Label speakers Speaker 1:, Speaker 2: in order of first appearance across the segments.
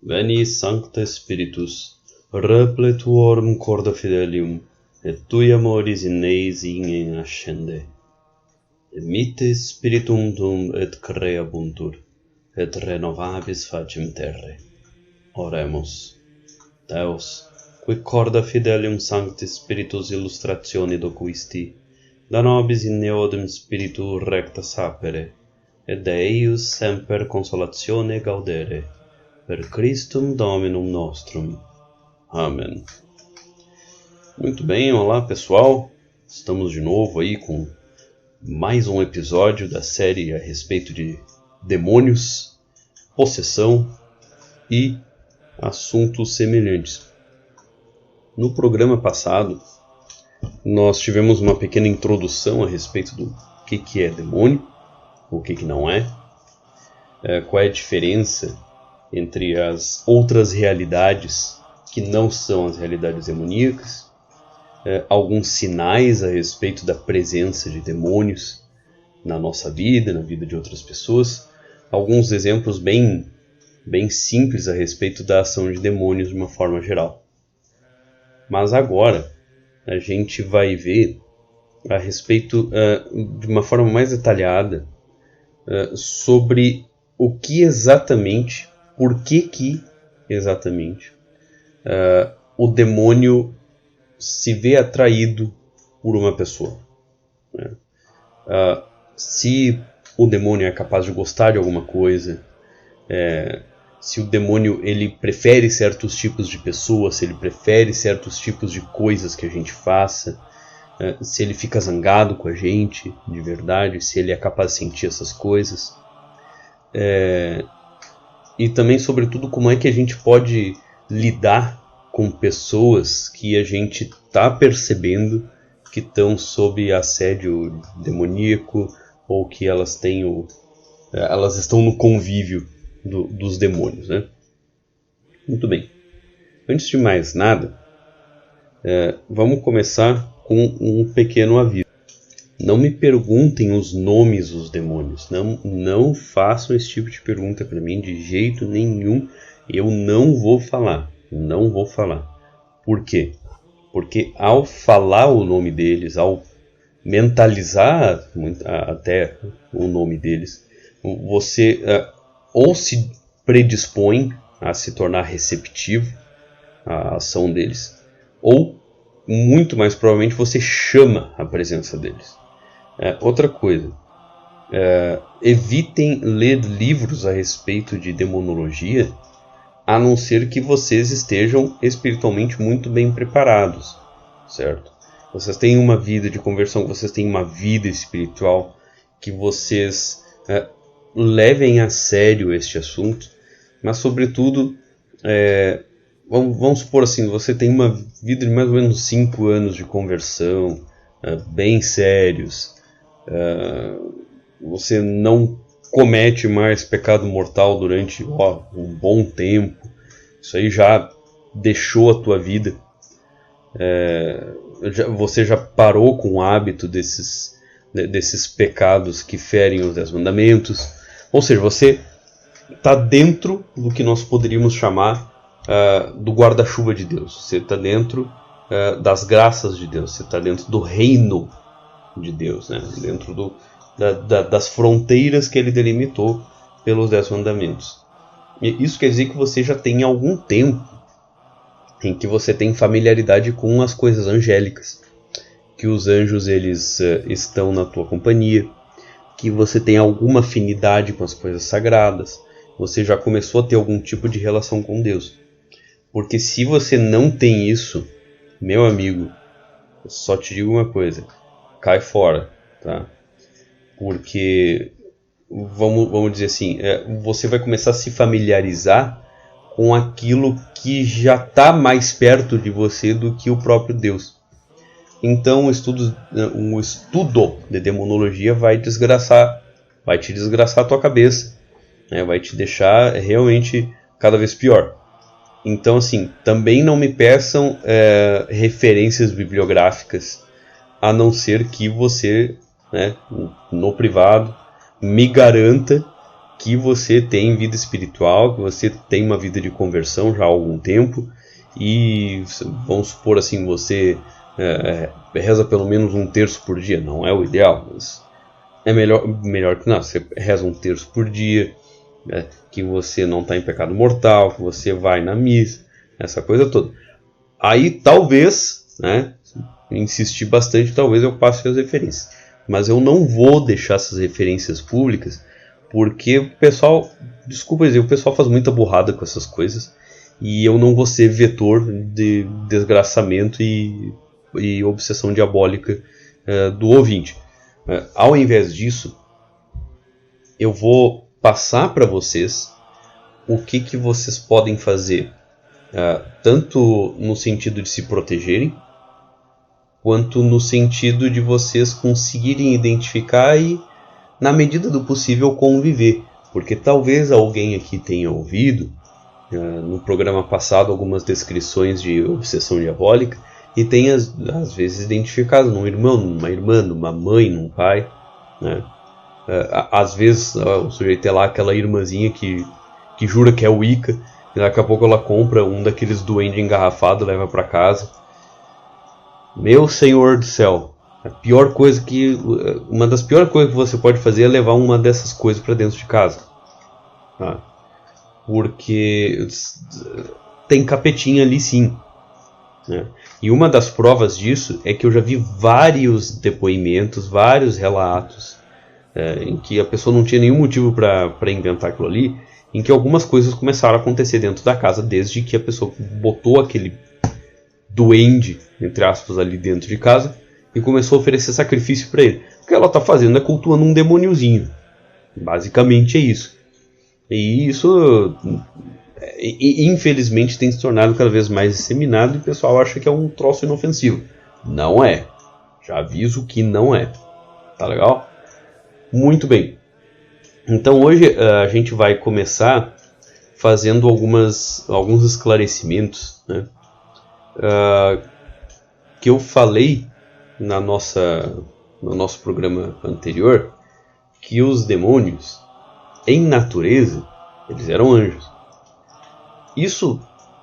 Speaker 1: Veni Sancte Spiritus, repletuorum corda fidelium, et tui amoris in eis ingen ascende. Emitte spiritum tuum et creabuntur, et renovabis facem terre. Oremus. Deus, qui corda fidelium Sancti Spiritus illustratione docuisti, da nobis in neodem spiritu recta sapere, et de eius semper consolatione gaudere, per Christum Dominum nostrum. Amém. Muito bem, olá pessoal, estamos de novo aí com mais um episódio da série a respeito de demônios, possessão e assuntos semelhantes. No programa passado, nós tivemos uma pequena introdução a respeito do que é demônio, o que não é, qual é a diferença entre as outras realidades que não são as realidades demoníacas, alguns sinais a respeito da presença de demônios na nossa vida, na vida de outras pessoas, alguns exemplos bem simples a respeito da ação de demônios de uma forma geral. Mas agora a gente vai ver a respeito de uma forma mais detalhada sobre o que exatamente, por que exatamente o demônio se vê atraído por uma pessoa. Se o demônio é capaz de gostar de alguma coisa, se o demônio ele prefere certos tipos de pessoas, se ele prefere certos tipos de coisas que a gente faça, se ele fica zangado com a gente de verdade, se ele é capaz de sentir essas coisas. E também, sobretudo, como é que a gente pode lidar com pessoas que a gente está percebendo que estão sob assédio demoníaco ou que elas estão no convívio dos demônios, né? Muito bem. Antes de mais nada, vamos começar com um pequeno aviso. Não me perguntem os nomes dos demônios. Não façam esse tipo de pergunta para mim de jeito nenhum. Eu não vou falar. Não vou falar. Por quê? Porque ao falar o nome deles, ao mentalizar até o nome deles, você ou se predispõe a se tornar receptivo à ação deles, ou muito mais provavelmente você chama a presença deles. Outra coisa, evitem ler livros a respeito de demonologia, a não ser que vocês estejam espiritualmente muito bem preparados, certo? Vocês têm uma vida de conversão, vocês têm uma vida espiritual, que vocês levem a sério este assunto, mas sobretudo, vamos supor assim, você tem uma vida de mais ou menos 5 anos de conversão, bem sérios, você não comete mais pecado mortal durante um bom tempo, isso aí já deixou a tua vida, você já parou com o hábito desses pecados que ferem os 10 mandamentos, ou seja, você está dentro do que nós poderíamos chamar do guarda-chuva de Deus, você está dentro das graças de Deus, você está dentro do reino de Deus, né? Dentro das fronteiras que ele delimitou pelos 10 mandamentos. E isso quer dizer que você já tem algum tempo em que você tem familiaridade com as coisas angélicas, que os anjos eles estão na tua companhia, que você tem alguma afinidade com as coisas sagradas, você já começou a ter algum tipo de relação com Deus. Porque se você não tem isso, meu amigo, eu só te digo uma coisa, cai fora, tá? Porque, vamos dizer assim, você vai começar a se familiarizar com aquilo que já está mais perto de você do que o próprio Deus. Então, um estudo de demonologia vai te desgraçar a tua cabeça, né? Vai te deixar realmente cada vez pior. Então, assim, também não me peçam referências bibliográficas, a não ser que você, né, no privado, me garanta que você tem vida espiritual, que você tem uma vida de conversão já há algum tempo, e vamos supor assim, você reza pelo menos 1/3 por dia. Não é o ideal, mas é melhor que não. Você reza 1/3 por dia, que você não está em pecado mortal, que você vai na missa, essa coisa toda. Aí talvez, né, insistir bastante, talvez eu passe as referências. Mas eu não vou deixar essas referências públicas, porque o pessoal, desculpa dizer, o pessoal faz muita burrada com essas coisas, e eu não vou ser vetor de desgraçamento e obsessão diabólica do ouvinte. Ao invés disso, eu vou passar para vocês o que vocês podem fazer, tanto no sentido de se protegerem, quanto no sentido de vocês conseguirem identificar e, na medida do possível, conviver. Porque talvez alguém aqui tenha ouvido, no programa passado, algumas descrições de obsessão diabólica e tenha, às vezes, identificado num irmão, numa irmã, numa mãe, num pai, né? Às vezes o sujeito é lá aquela irmãzinha que jura que é Wicca, e daqui a pouco ela compra um daqueles duendes engarrafados, leva para casa. Meu Senhor do céu, uma das piores coisas que você pode fazer é levar uma dessas coisas para dentro de casa, tá? Porque tem capetinha ali sim, né? E uma das provas disso é que eu já vi vários depoimentos, vários relatos, em que a pessoa não tinha nenhum motivo para inventar aquilo ali, em que algumas coisas começaram a acontecer dentro da casa desde que a pessoa botou aquele duende, entre aspas, ali dentro de casa e começou a oferecer sacrifício para ele. O que ela está fazendo é cultuando um demôniozinho. Basicamente é isso. E isso, infelizmente, tem se tornado cada vez mais disseminado e o pessoal acha que é um troço inofensivo. Não é. Já aviso que não é. Tá legal? Muito bem. Então hoje a gente vai começar fazendo alguns esclarecimentos, né? Que eu falei no nosso programa anterior, que os demônios, em natureza, eles eram anjos. Isso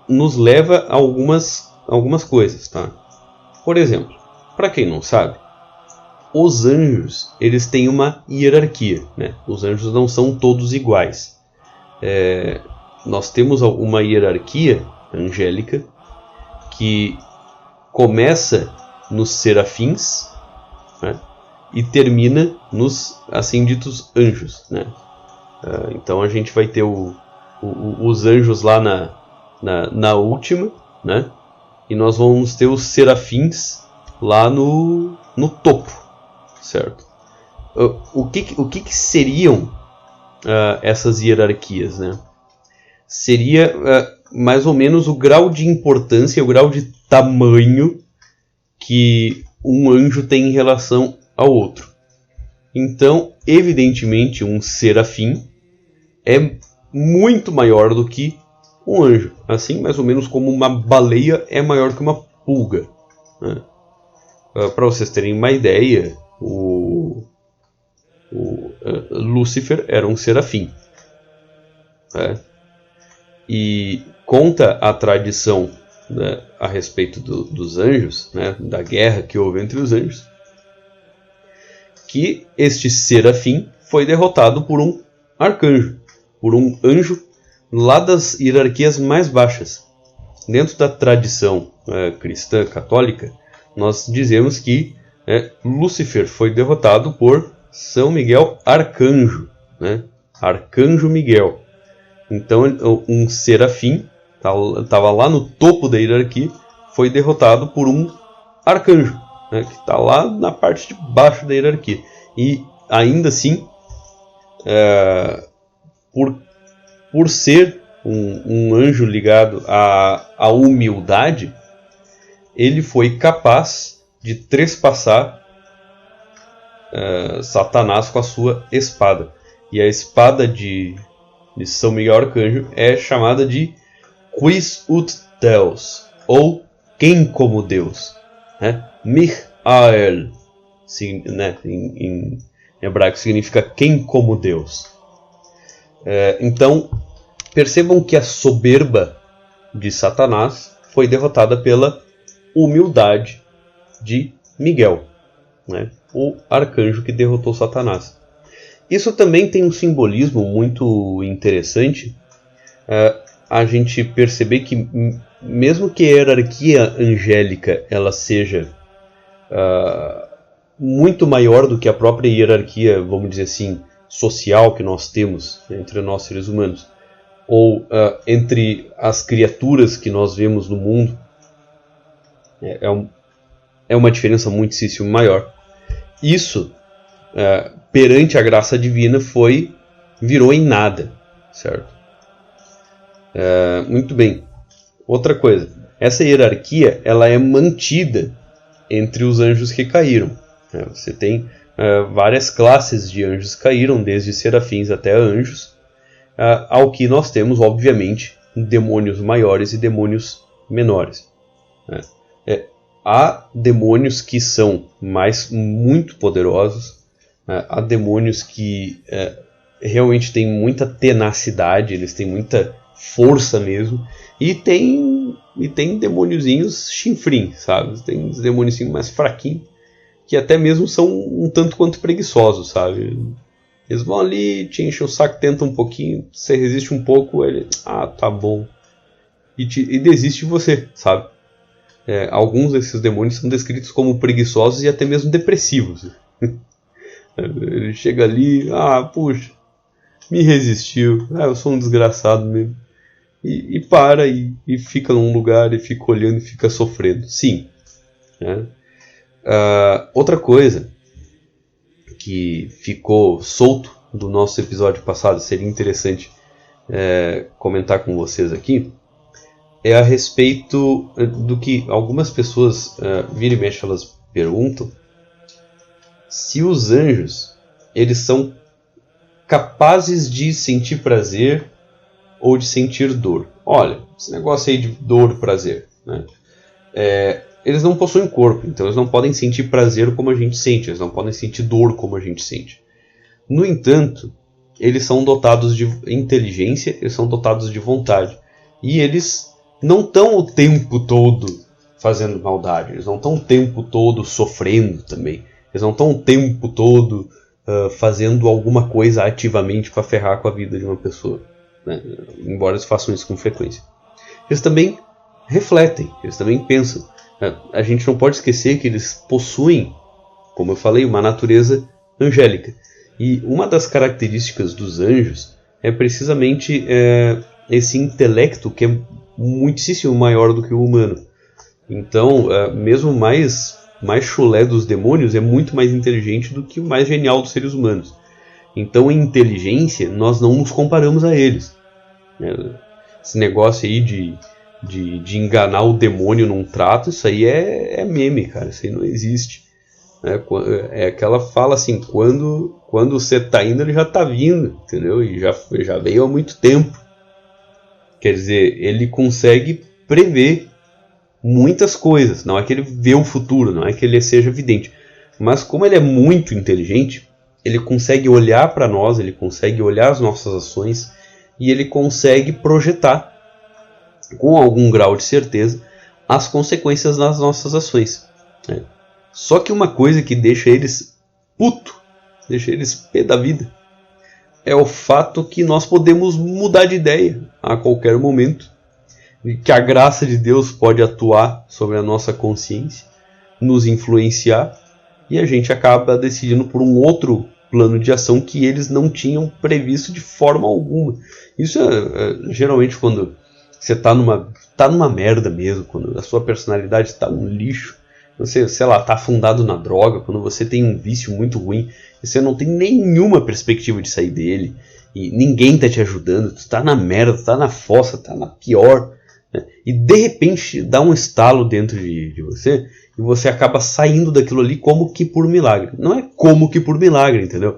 Speaker 1: nos leva a algumas coisas, tá? Por exemplo, para quem não sabe, os anjos, eles têm uma hierarquia, né? Os anjos não são todos iguais. Nós temos uma hierarquia angélica que começa nos serafins, né? E termina nos assim ditos anjos, né? Então a gente vai ter os anjos lá na última, né? E nós vamos ter os serafins lá no topo, certo? O que seriam essas hierarquias, né? Seria mais ou menos o grau de importância, o grau de tamanho que um anjo tem em relação ao outro. Então, evidentemente, um serafim é muito maior do que um anjo. Assim, mais ou menos como uma baleia é maior que uma pulga, né? Para vocês terem uma ideia, o Lúcifer era um serafim, né? E conta a tradição, né, a respeito dos anjos, né, da guerra que houve entre os anjos, que este serafim foi derrotado por um arcanjo, por um anjo lá das hierarquias mais baixas. Dentro da tradição cristã católica, nós dizemos que Lúcifer foi derrotado por São Miguel Arcanjo, né? Arcanjo Miguel. Então um serafim estava lá no topo da hierarquia, foi derrotado por um arcanjo, né, que está lá na parte de baixo da hierarquia. E ainda assim, por ser um anjo ligado à humildade, ele foi capaz de trespassar Satanás com a sua espada. E a espada de São Miguel Arcanjo é chamada de Quis ut Deus, ou quem como Deus, né? Michael, né? Em hebraico significa quem como Deus. Então, percebam que a soberba de Satanás foi derrotada pela humildade de Miguel, né? O arcanjo que derrotou Satanás. Isso também tem um simbolismo muito interessante, a gente perceber que mesmo que a hierarquia angélica ela seja muito maior do que a própria hierarquia, vamos dizer assim, social que nós temos entre nós seres humanos, ou entre as criaturas que nós vemos no mundo, é uma diferença muitíssimo maior. Isso, perante a graça divina, virou em nada, certo? Muito bem. Outra coisa, essa hierarquia ela é mantida entre os anjos que caíram. Você tem várias classes de anjos que caíram, desde serafins até anjos, ao que nós temos, obviamente, demônios maiores e demônios menores. Há demônios que são muito poderosos, há demônios que realmente têm muita tenacidade, eles têm muita força mesmo, e tem demôniozinhos chinfrim, sabe? Tem uns demôniozinhos mais fraquinhos, que até mesmo são um tanto quanto preguiçosos, sabe? Eles vão ali, te enchem o saco, tentam um pouquinho, você resiste um pouco, ele, tá bom, e desiste de você, sabe? Alguns desses demônios são descritos como preguiçosos e até mesmo depressivos. Ele chega ali, puxa, me resistiu, eu sou um desgraçado mesmo. E para, e fica num lugar, e fica olhando, e fica sofrendo. Sim. Outra coisa que ficou solto do nosso episódio passado, seria interessante comentar com vocês aqui, é a respeito do que algumas pessoas, vira e mexe, elas perguntam se os anjos eles são capazes de sentir prazer ou de sentir dor. Olha, esse negócio aí de dor, prazer, né? Eles não possuem corpo, então eles não podem sentir prazer como a gente sente, eles não podem sentir dor como a gente sente. No entanto, eles são dotados de inteligência, eles são dotados de vontade, e eles não estão o tempo todo fazendo maldade, eles não estão o tempo todo sofrendo também, eles não estão o tempo todo fazendo alguma coisa ativamente para ferrar com a vida de uma pessoa, né? Embora eles façam isso com frequência. Eles também refletem, eles também pensam. A gente não pode esquecer que eles possuem, como eu falei, uma natureza angélica. E uma das características dos anjos é precisamente esse intelecto que é muitíssimo maior do que o humano. Então, mesmo o mais chulé dos demônios é muito mais inteligente do que o mais genial dos seres humanos. Então, em inteligência, nós não nos comparamos a eles. Esse negócio aí de enganar o demônio num trato, isso aí é meme, cara. Isso aí não existe. É aquela fala assim, quando você tá indo, ele já tá vindo, entendeu? E já veio há muito tempo. Quer dizer, ele consegue prever muitas coisas. Não é que ele vê o futuro, não é que ele seja vidente. Mas como ele é muito inteligente, ele consegue olhar para nós, ele consegue olhar as nossas ações e ele consegue projetar, com algum grau de certeza, as consequências das nossas ações. Só que uma coisa que deixa eles puto, deixa eles pé da vida, é o fato que nós podemos mudar de ideia a qualquer momento, que a graça de Deus pode atuar sobre a nossa consciência, nos influenciar, e a gente acaba decidindo por um outro plano de ação que eles não tinham previsto de forma alguma. Isso geralmente quando você tá numa merda mesmo, quando a sua personalidade está um lixo, você, sei lá, tá afundado na droga, quando você tem um vício muito ruim, e você não tem nenhuma perspectiva de sair dele, e ninguém tá te ajudando, tu tá na merda, tu tá na fossa, tá na pior, né? E de repente dá um estalo dentro de você, e você acaba saindo daquilo ali como que por milagre. Não é como que por milagre, entendeu?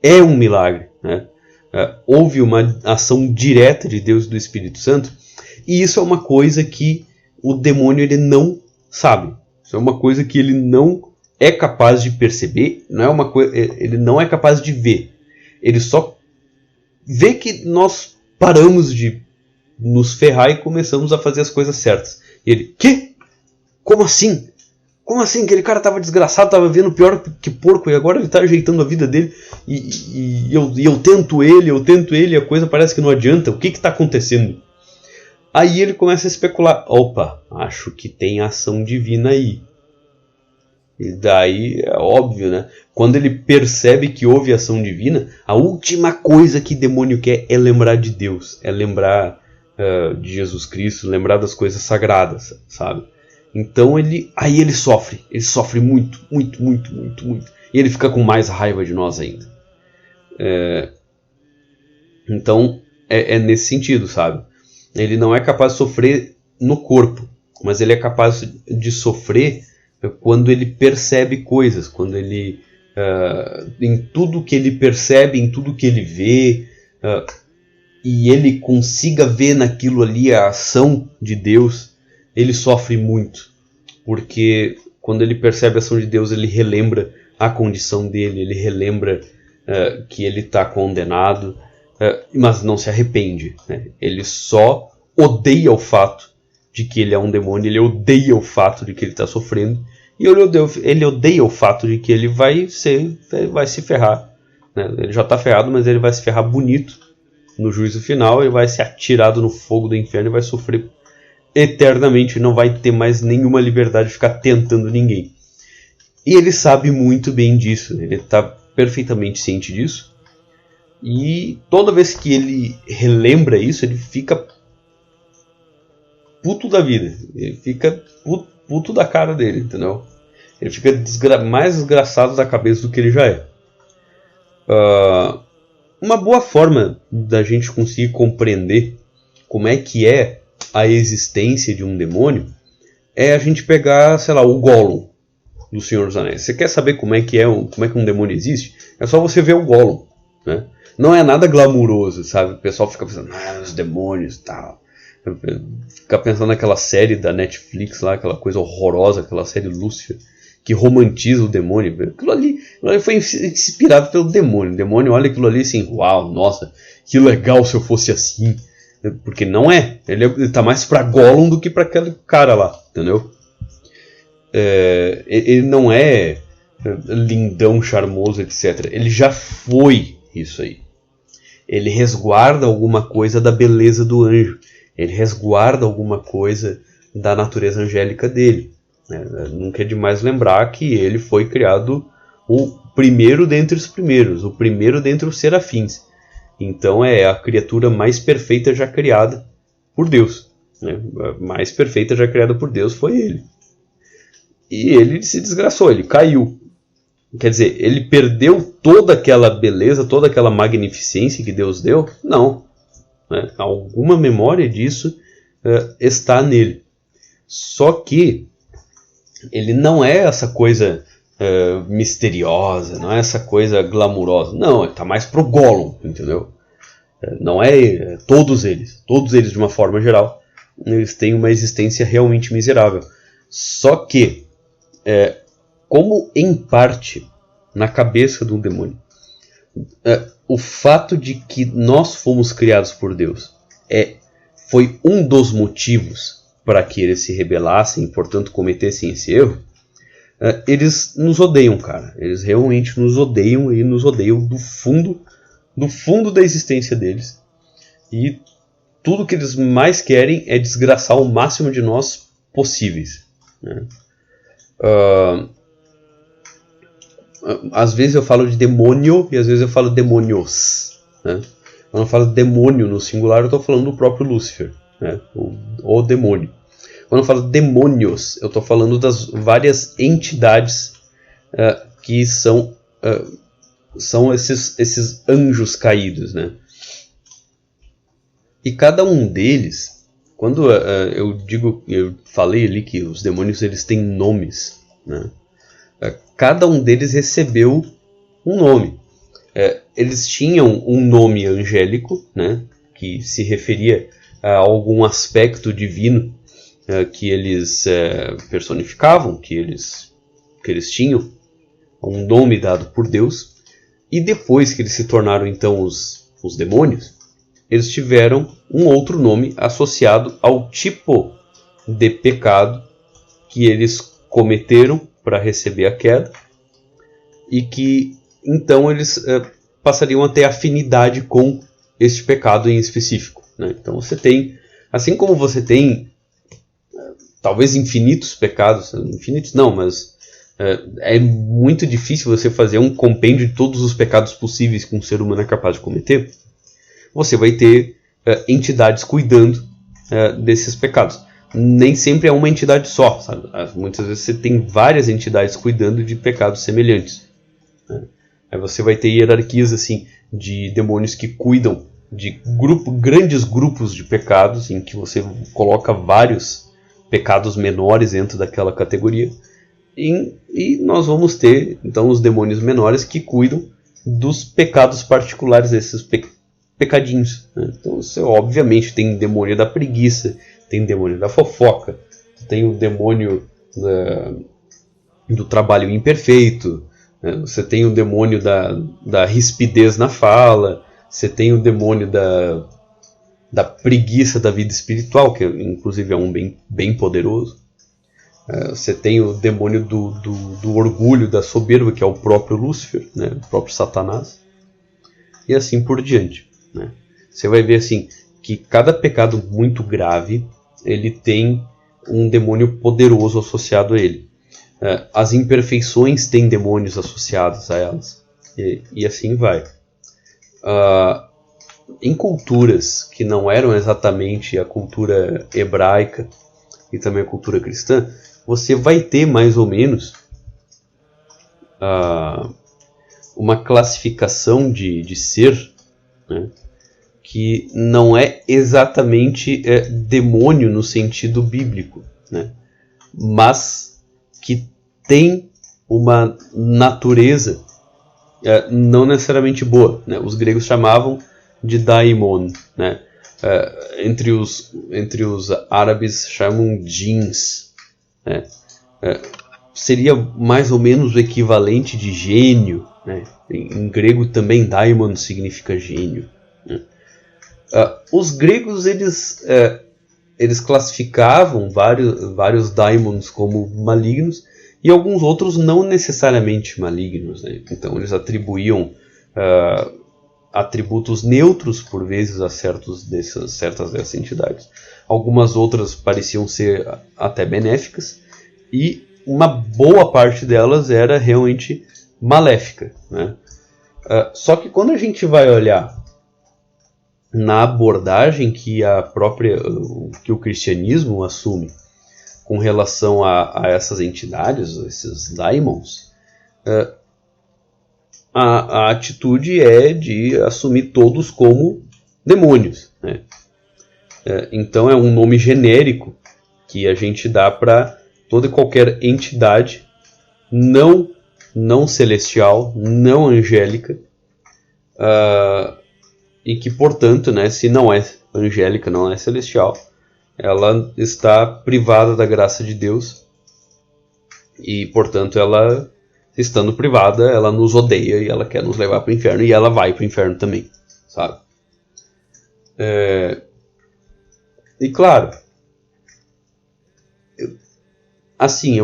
Speaker 1: É um milagre, né? Houve uma ação direta de Deus e do Espírito Santo, e isso é uma coisa que o demônio ele não sabe. Isso é uma coisa que ele não é capaz de perceber, não é uma coisa, ele não é capaz de ver. Ele só vê que nós paramos de nos ferrar e começamos a fazer as coisas certas. E ele, quê? Como assim? Como assim? Aquele cara tava desgraçado, tava vendo pior que porco e agora ele tá ajeitando a vida dele e eu tento ele, a coisa parece que não adianta. O que tá acontecendo? Aí ele começa a especular. Opa, acho que tem ação divina aí. E daí é óbvio, né? Quando ele percebe que houve ação divina, a última coisa que demônio quer é lembrar de Deus. É lembrar de Jesus Cristo, lembrar das coisas sagradas, sabe? Então ele sofre muito. E ele fica com mais raiva de nós ainda. Então é nesse sentido, sabe? Ele não é capaz de sofrer no corpo, mas ele é capaz de sofrer quando ele percebe coisas, quando ele em tudo que ele percebe, em tudo que ele vê, e ele consiga ver naquilo ali a ação de Deus, ele sofre muito, porque quando ele percebe a ação de Deus, ele relembra a condição dele, ele relembra que ele está condenado, mas não se arrepende, né? Ele só odeia o fato de que ele é um demônio, ele odeia o fato de que ele está sofrendo, e ele odeia o fato de que ele vai se ferrar, né? Ele já está ferrado, mas ele vai se ferrar bonito no juízo final, ele vai ser atirado no fogo do inferno e vai sofrer eternamente, não vai ter mais nenhuma liberdade de ficar tentando ninguém. E ele sabe muito bem disso, ele está perfeitamente ciente disso, e toda vez que ele relembra isso, ele fica puto da vida, ele fica puto da cara dele, entendeu? Ele fica mais desgraçado da cabeça do que ele já é. Uma boa forma da gente conseguir compreender como é que é a existência de um demônio é a gente pegar, sei lá, o Gollum do Senhor dos Anéis. Você quer saber como é que um demônio existe? É só você ver o Gollum, né? Não é nada glamuroso, sabe? O pessoal fica pensando, os demônios e tal. Fica pensando naquela série da Netflix lá, aquela coisa horrorosa, aquela série Lúcifer, que romantiza o demônio. Aquilo ali foi inspirado pelo demônio. O demônio olha aquilo ali assim, uau, nossa, que legal se eu fosse assim. Porque não é. Ele tá mais pra Gollum do que pra aquele cara lá, entendeu? Ele não é lindão, charmoso, etc. Ele já foi isso aí. Ele resguarda alguma coisa da beleza do anjo. Ele resguarda alguma coisa da natureza angélica dele. Nunca é demais lembrar que ele foi criado o primeiro dentre os primeiros, o primeiro dentre os serafins. Então é a criatura mais perfeita já criada por Deus, né? A mais perfeita já criada por Deus foi ele. E ele se desgraçou, ele caiu. Quer dizer, ele perdeu toda aquela beleza, toda aquela magnificência que Deus deu? Não. Alguma memória disso está nele. Só que ele não é essa coisa misteriosa, não é essa coisa glamurosa. Não, ele está mais pro Gollum, entendeu? Não é todos eles de uma forma geral, eles têm uma existência realmente miserável. Só que, como em parte na cabeça do demônio, o fato de que nós fomos criados por Deus foi um dos motivos para que eles se rebelassem e, portanto, cometessem esse erro. Eles nos odeiam, cara. Eles realmente nos odeiam e nos odeiam do fundo da existência deles. E tudo que eles mais querem é desgraçar o máximo de nós possíveis, né? Às vezes eu falo de demônio e às vezes eu falo demônios, né? Quando eu falo demônio no singular, eu estou falando do próprio Lúcifer, né? O demônio. Quando eu falo demônios, eu estou falando das várias entidades que são esses anjos caídos, né? E cada um deles, quando eu falei ali que os demônios eles têm nomes, né? Cada um deles recebeu um nome. Eles tinham um nome angélico, né? Que se referia a algum aspecto divino que eles personificavam, que eles tinham, um nome dado por Deus. E depois que eles se tornaram então os os demônios, eles tiveram um outro nome associado ao tipo de pecado que eles cometeram para receber a queda, e que então eles passariam a ter afinidade com este pecado em específico, né? Então você tem, assim como você tem talvez infinitos pecados, infinitos não, mas é muito difícil você fazer um compêndio de todos os pecados possíveis que um ser humano é capaz de cometer. Você vai ter entidades cuidando desses pecados. Nem sempre é uma entidade só, sabe? Muitas vezes você tem várias entidades cuidando de pecados semelhantes, né? Aí você vai ter hierarquias assim, de demônios que cuidam de grandes grupos de pecados, em que você coloca vários pecados menores dentro daquela categoria. E nós vamos ter, então, os demônios menores que cuidam dos pecados particulares desses pecadinhos, né? Então você obviamente tem demônio da preguiça, tem demônio da fofoca, tem o demônio do trabalho imperfeito, né? Você tem o demônio da rispidez na fala, você tem o demônio da preguiça da vida espiritual, que inclusive é um bem poderoso. Você tem o demônio do orgulho, da soberba, que é o próprio Lúcifer, né? O próprio Satanás, e assim por diante, né? Você vai ver assim, que cada pecado muito grave ele tem um demônio poderoso associado a ele. As imperfeições têm demônios associados a elas, e assim vai. Em culturas que não eram exatamente a cultura hebraica e também a cultura cristã, você vai ter mais ou menos uma classificação de ser, né, que não é exatamente demônio no sentido bíblico, né, mas que tem uma natureza não necessariamente boa, né? Os gregos chamavam de daimon, né? Entre os árabes chamam djinns, né? Seria mais ou menos o equivalente de gênio, né? Em grego também daimon significa gênio, né? Os gregos eles classificavam vários daimons como malignos e alguns outros não necessariamente malignos, né? Então eles atribuíam atributos neutros por vezes a certas dessas entidades. Algumas outras pareciam ser até benéficas, e uma boa parte delas era realmente maléfica, né? Só que quando a gente vai olhar na abordagem que que o cristianismo assume com relação a essas entidades, esses daimons, a atitude é de assumir todos como demônios, né? Então é um nome genérico que a gente dá para toda e qualquer entidade não celestial, não angélica, e que, portanto, né, se não é angélica, não é celestial, ela está privada da graça de Deus, e, portanto, ela, estando privada, ela nos odeia e ela quer nos levar para o inferno, e ela vai para o inferno também, sabe? E claro, assim,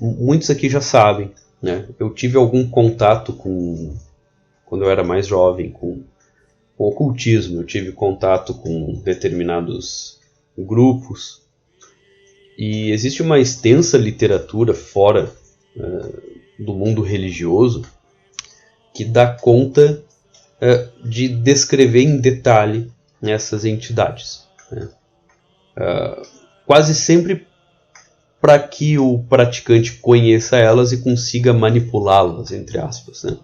Speaker 1: muitos aqui já sabem, né? Eu tive algum contato quando eu era mais jovem, com ocultismo. Eu tive contato com determinados grupos, e existe uma extensa literatura fora do mundo religioso que dá conta de descrever em detalhe essas entidades, né? Quase sempre para que o praticante conheça elas e consiga manipulá-las, entre aspas, né?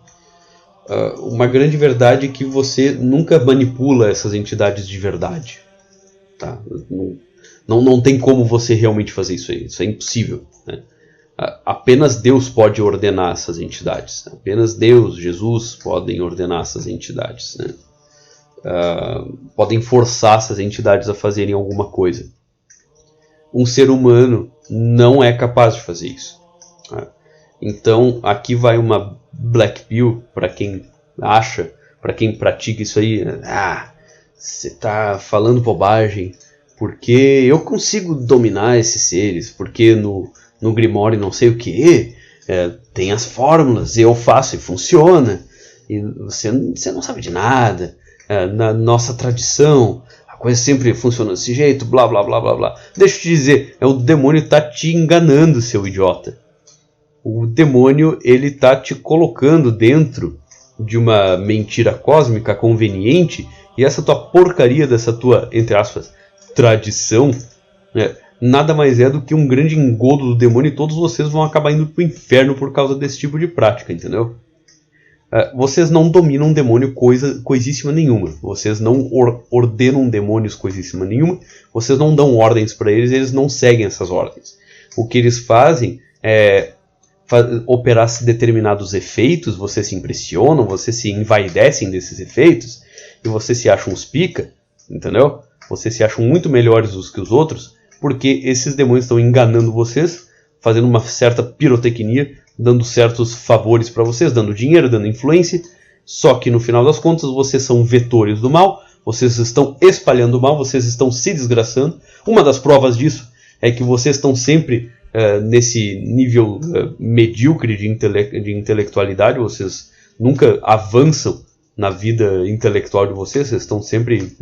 Speaker 1: Uma grande verdade é que você nunca manipula essas entidades de verdade, tá? Não tem como você realmente fazer isso aí, isso é impossível, né? Apenas Deus pode ordenar essas entidades, apenas Deus, Jesus podem ordenar essas entidades, né? Podem forçar essas entidades a fazerem alguma coisa. Um ser humano não é capaz de fazer isso, tá? Então aqui vai uma black pill para quem acha para quem pratica isso aí, você tá falando bobagem, porque eu consigo dominar esses seres, porque no Grimório não sei o que, tem as fórmulas, eu faço e funciona, e você não sabe de nada, na nossa tradição, a coisa sempre funciona desse jeito, blá blá blá blá blá. Deixa eu te dizer, o demônio tá te enganando, seu idiota. O demônio, ele tá te colocando dentro de uma mentira cósmica conveniente, e essa tua porcaria dessa tua, entre aspas, tradição, nada mais é do que um grande engodo do demônio, e todos vocês vão acabar indo pro inferno por causa desse tipo de prática, entendeu? Vocês não dominam um demônio coisíssima nenhuma, vocês não ordenam demônios coisíssima nenhuma, vocês não dão ordens para eles, eles não seguem essas ordens. O que eles fazem é operar determinados efeitos, vocês se impressionam, vocês se envaidecem desses efeitos, e vocês se acham uns pica, entendeu? Vocês se acham muito melhores do que os outros, porque esses demônios estão enganando vocês, fazendo uma certa pirotecnia, dando certos favores para vocês, dando dinheiro, dando influência, só que no final das contas vocês são vetores do mal, vocês estão espalhando o mal, vocês estão se desgraçando. Uma das provas disso é que vocês estão sempre nesse nível medíocre de intelectualidade, vocês nunca avançam na vida intelectual de vocês estão sempre,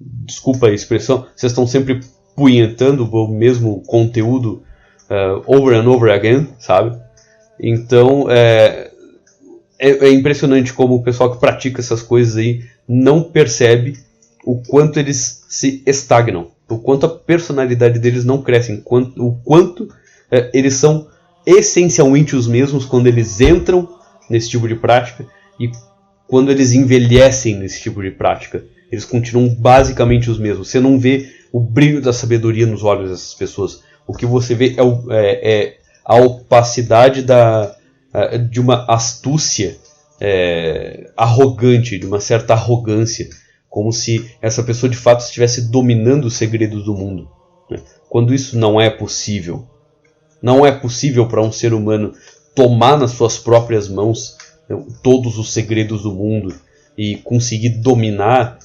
Speaker 1: desculpa a expressão, vocês estão sempre punhetando o mesmo conteúdo over and over again, sabe? Então é impressionante como o pessoal que pratica essas coisas aí não percebe o quanto eles se estagnam, o quanto a personalidade deles não cresce, o quanto eles são essencialmente os mesmos quando eles entram nesse tipo de prática e quando eles envelhecem nesse tipo de prática. Eles continuam basicamente os mesmos. Você não vê o brilho da sabedoria nos olhos dessas pessoas. O que você vê é a opacidade de uma astúcia arrogante, de uma certa arrogância, como se essa pessoa de fato estivesse dominando os segredos do mundo, né? Quando isso não é possível. Não é possível para um ser humano tomar nas suas próprias mãos todos os segredos do mundo e conseguir dominar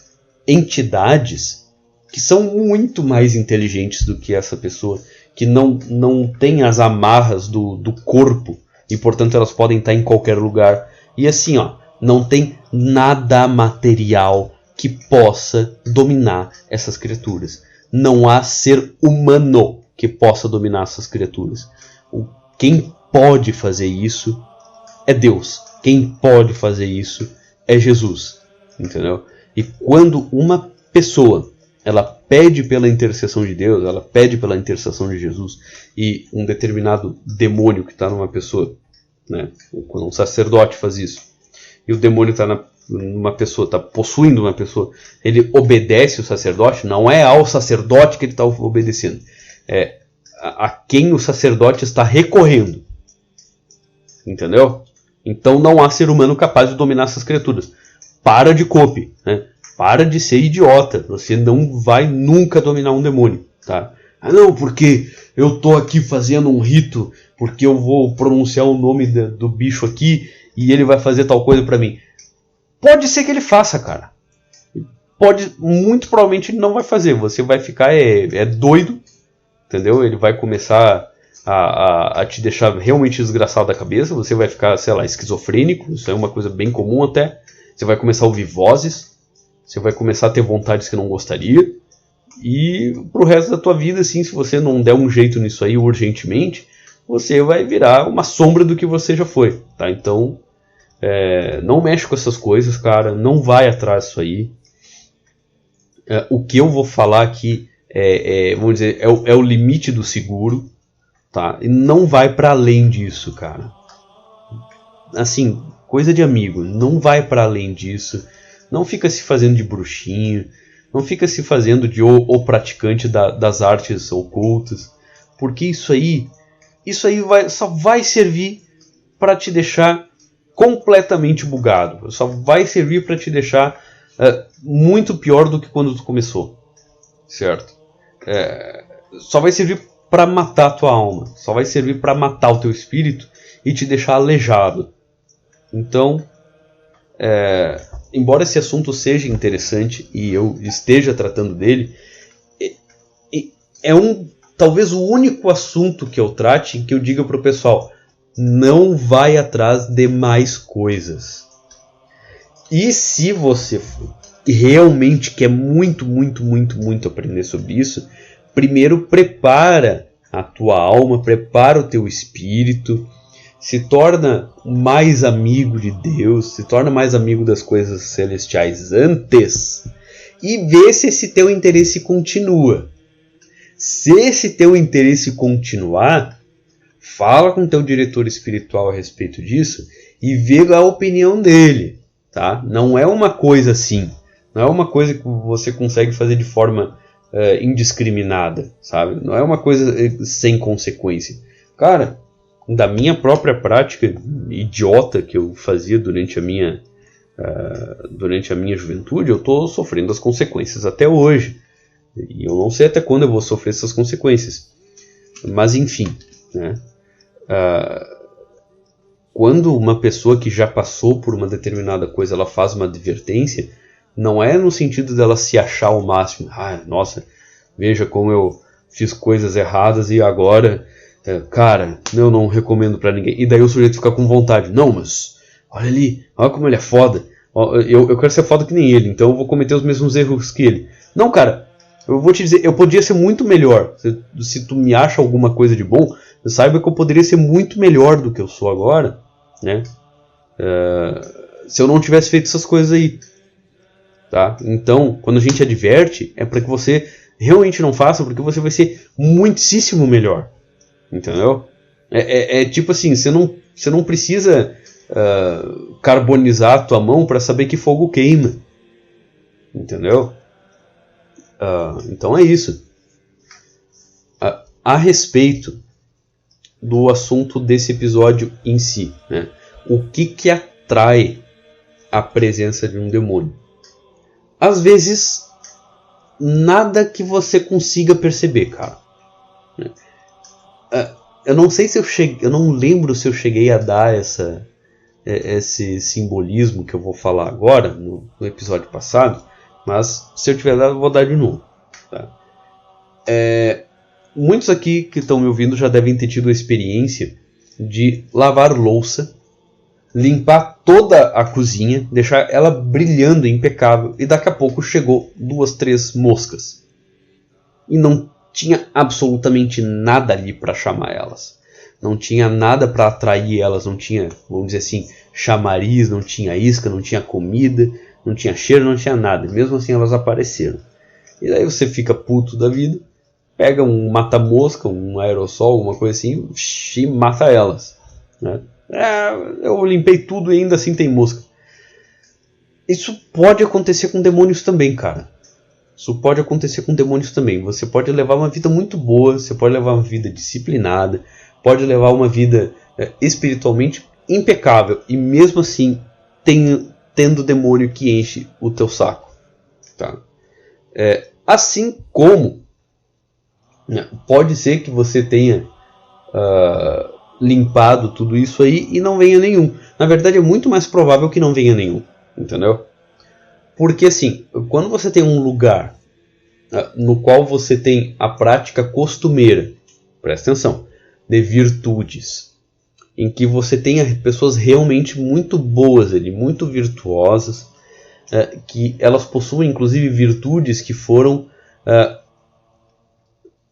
Speaker 1: entidades que são muito mais inteligentes do que essa pessoa, que não tem as amarras do corpo e portanto elas podem estar em qualquer lugar. E assim, não tem nada material que possa dominar essas criaturas. Não há ser humano que possa dominar essas criaturas. Quem pode fazer isso é Deus. Quem pode fazer isso é Jesus. Entendeu? E quando uma pessoa ela pede pela intercessão de Deus, ela pede pela intercessão de Jesus, e um determinado demônio que está numa pessoa, né, quando um sacerdote faz isso, e o demônio está numa pessoa, está possuindo uma pessoa, ele obedece o sacerdote, não é ao sacerdote que ele está obedecendo, é a quem o sacerdote está recorrendo. Entendeu? Então não há ser humano capaz de dominar essas criaturas. Para de cope, né? Para de ser idiota. Você não vai nunca dominar um demônio, tá? Não, porque eu tô aqui fazendo um rito, porque eu vou pronunciar o nome do bicho aqui e ele vai fazer tal coisa pra mim. Pode ser que ele faça, cara. Muito provavelmente ele não vai fazer. Você vai ficar doido, entendeu? Ele vai começar a te deixar realmente desgraçado da cabeça. Você vai ficar, sei lá, esquizofrênico. Isso é uma coisa bem comum até. Você vai começar a ouvir vozes. Você vai começar a ter vontades que não gostaria. E pro resto da tua vida, assim, se você não der um jeito nisso aí urgentemente, você vai virar uma sombra do que você já foi, tá? Então, não mexe com essas coisas, cara. Não vai atrás disso aí. O que eu vou falar aqui vamos dizer, é o limite do seguro, tá? E não vai para além disso, cara. Assim, coisa de amigo. Não vai para além disso. Não fica se fazendo de bruxinho. Não fica se fazendo de o praticante das artes ocultas. Porque isso aí só vai servir para te deixar completamente bugado. Só vai servir para te deixar muito pior do que quando tu começou. Certo? Só vai servir para matar a tua alma. Só vai servir para matar o teu espírito e te deixar aleijado. Então, embora esse assunto seja interessante e eu esteja tratando dele, é talvez o único assunto que eu trate em que eu diga pro pessoal: não vai atrás de mais coisas. E se você realmente quer muito aprender sobre isso, primeiro prepara a tua alma, prepara o teu espírito, se torna mais amigo de Deus, se torna mais amigo das coisas celestiais antes, e vê se esse teu interesse continua. Se esse teu interesse continuar, fala com o teu diretor espiritual a respeito disso e vê a opinião dele, tá? Não é uma coisa assim, não é uma coisa que você consegue fazer de forma indiscriminada, sabe? Não é uma coisa sem consequência. Cara, da minha própria prática idiota que eu fazia durante a minha juventude, eu estou sofrendo as consequências até hoje. E eu não sei até quando eu vou sofrer essas consequências. Mas enfim, né? Quando uma pessoa que já passou por uma determinada coisa, ela faz uma advertência, não é no sentido dela se achar ao máximo. Nossa, veja como eu fiz coisas erradas e agora, cara, eu não recomendo pra ninguém. E daí o sujeito fica com vontade. Não, mas olha ali, olha como ele é foda. Eu quero ser foda que nem ele, então eu vou cometer os mesmos erros que ele. Não, cara, eu vou te dizer, eu podia ser muito melhor. Se tu me acha alguma coisa de bom, saiba que eu poderia ser muito melhor do que eu sou agora, né? Se eu não tivesse feito essas coisas aí, tá? Então, quando a gente adverte, é para que você realmente não faça, porque você vai ser muitíssimo melhor, entendeu? Tipo assim, você não precisa carbonizar a tua mão para saber que fogo queima, entendeu? Então é isso. A respeito do assunto desse episódio em si, né? O que atrai a presença de um demônio? Às vezes, nada que você consiga perceber, cara. Eu não sei se eu não lembro se eu cheguei a dar esse simbolismo que eu vou falar agora, no episódio passado, mas se eu tiver dado, eu vou dar de novo. Tá? Muitos aqui que estão me ouvindo já devem ter tido a experiência de lavar louça, limpar toda a cozinha, deixar ela brilhando, impecável, e daqui a pouco chegou 2, 3 moscas. E não tinha absolutamente nada ali para chamar elas. Não tinha nada para atrair elas, não tinha, vamos dizer assim, chamariz, não tinha isca, não tinha comida, não tinha cheiro, não tinha nada. E mesmo assim elas apareceram. E daí você fica puto da vida, pega um mata-mosca, um aerossol, alguma coisa assim, e mata elas, né? Eu limpei tudo e ainda assim tem mosca. Isso pode acontecer com demônios também, cara. Isso pode acontecer com demônios também. Você pode levar uma vida muito boa, você pode levar uma vida disciplinada, pode levar uma vida espiritualmente impecável, e mesmo assim tendo demônio que enche o teu saco, tá? Assim como pode ser que você tenha limpado tudo isso aí e não venha nenhum. Na verdade é muito mais provável que não venha nenhum, entendeu? Porque assim, quando você tem um lugar no qual você tem a prática costumeira, presta atenção, de virtudes, em que você tenha pessoas realmente muito boas ali, muito virtuosas, que elas possuem inclusive virtudes que foram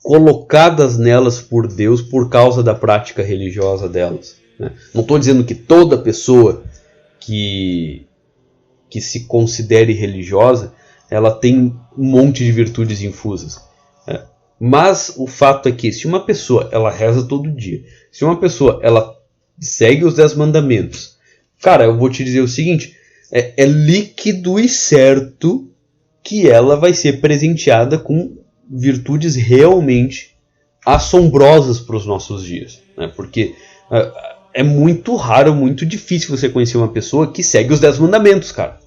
Speaker 1: colocadas nelas por Deus por causa da prática religiosa delas, né? Não estou dizendo que toda pessoa que se considere religiosa ela tem um monte de virtudes infusas, mas o fato é que se uma pessoa ela reza todo dia, se uma pessoa ela segue os 10 mandamentos, cara, eu vou te dizer o seguinte, é líquido e certo que ela vai ser presenteada com virtudes realmente assombrosas para os nossos dias, né? Porque é muito raro, muito difícil você conhecer uma pessoa que segue os 10 mandamentos, cara.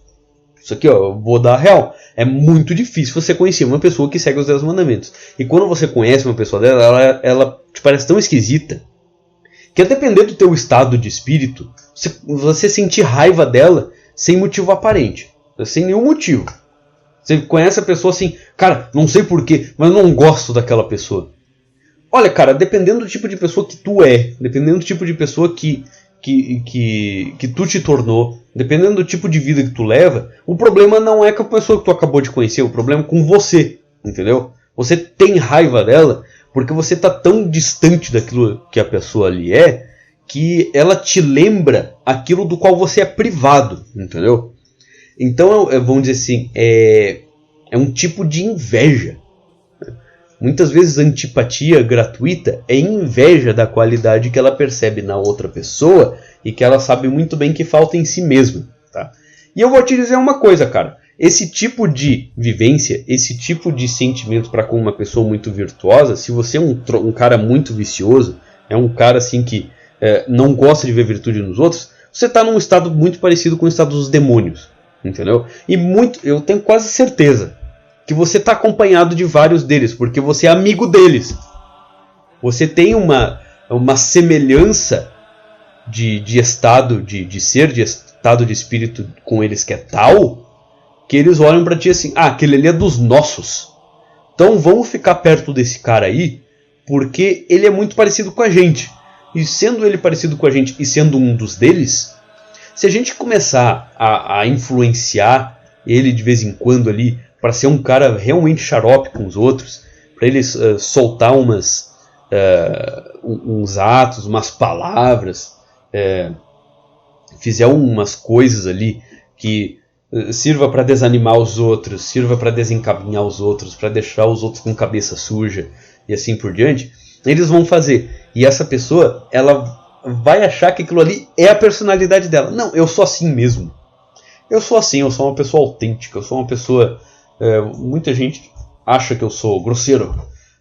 Speaker 1: Isso aqui, ó, eu vou dar a real. É muito difícil você conhecer uma pessoa que segue os 10 mandamentos. E quando você conhece uma pessoa dela, ela te parece tão esquisita que, a depender do teu estado de espírito, você sentir raiva dela sem motivo aparente. Sem nenhum motivo. Você conhece a pessoa assim, cara, não sei porquê, mas eu não gosto daquela pessoa. Olha, cara, dependendo do tipo de pessoa que tu é, dependendo do tipo de pessoa que tu te tornou, dependendo do tipo de vida que tu leva, o problema não é com a pessoa que tu acabou de conhecer, o problema é com você, entendeu? Você tem raiva dela porque você está tão distante daquilo que a pessoa ali é, que ela te lembra aquilo do qual você é privado, entendeu? Então, vamos dizer assim, é um tipo de inveja. Muitas vezes a antipatia gratuita é inveja da qualidade que ela percebe na outra pessoa e que ela sabe muito bem que falta em si mesma. Tá? E eu vou te dizer uma coisa, cara. Esse tipo de vivência, esse tipo de sentimento para com uma pessoa muito virtuosa, se você é um cara muito vicioso, é um cara assim que não gosta de ver virtude nos outros, você está num estado muito parecido com o estado dos demônios. Entendeu? E eu tenho quase certeza que você está acompanhado de vários deles, porque você é amigo deles. Você tem uma semelhança de estado de ser, de estado de espírito com eles que é tal, que eles olham para ti assim, aquele ali é dos nossos. Então vamos ficar perto desse cara aí, porque ele é muito parecido com a gente. E sendo ele parecido com a gente e sendo um dos deles, se a gente começar a influenciar ele de vez em quando ali, para ser um cara realmente xarope com os outros, para ele soltar uns atos, umas palavras, fizer umas coisas ali que sirva para desanimar os outros, sirva para desencaminhar os outros, para deixar os outros com cabeça suja e assim por diante, eles vão fazer. E essa pessoa, ela vai achar que aquilo ali é a personalidade dela. Não, eu sou assim mesmo. Eu sou assim, eu sou uma pessoa autêntica, eu sou uma pessoa... muita gente acha que eu sou grosseiro.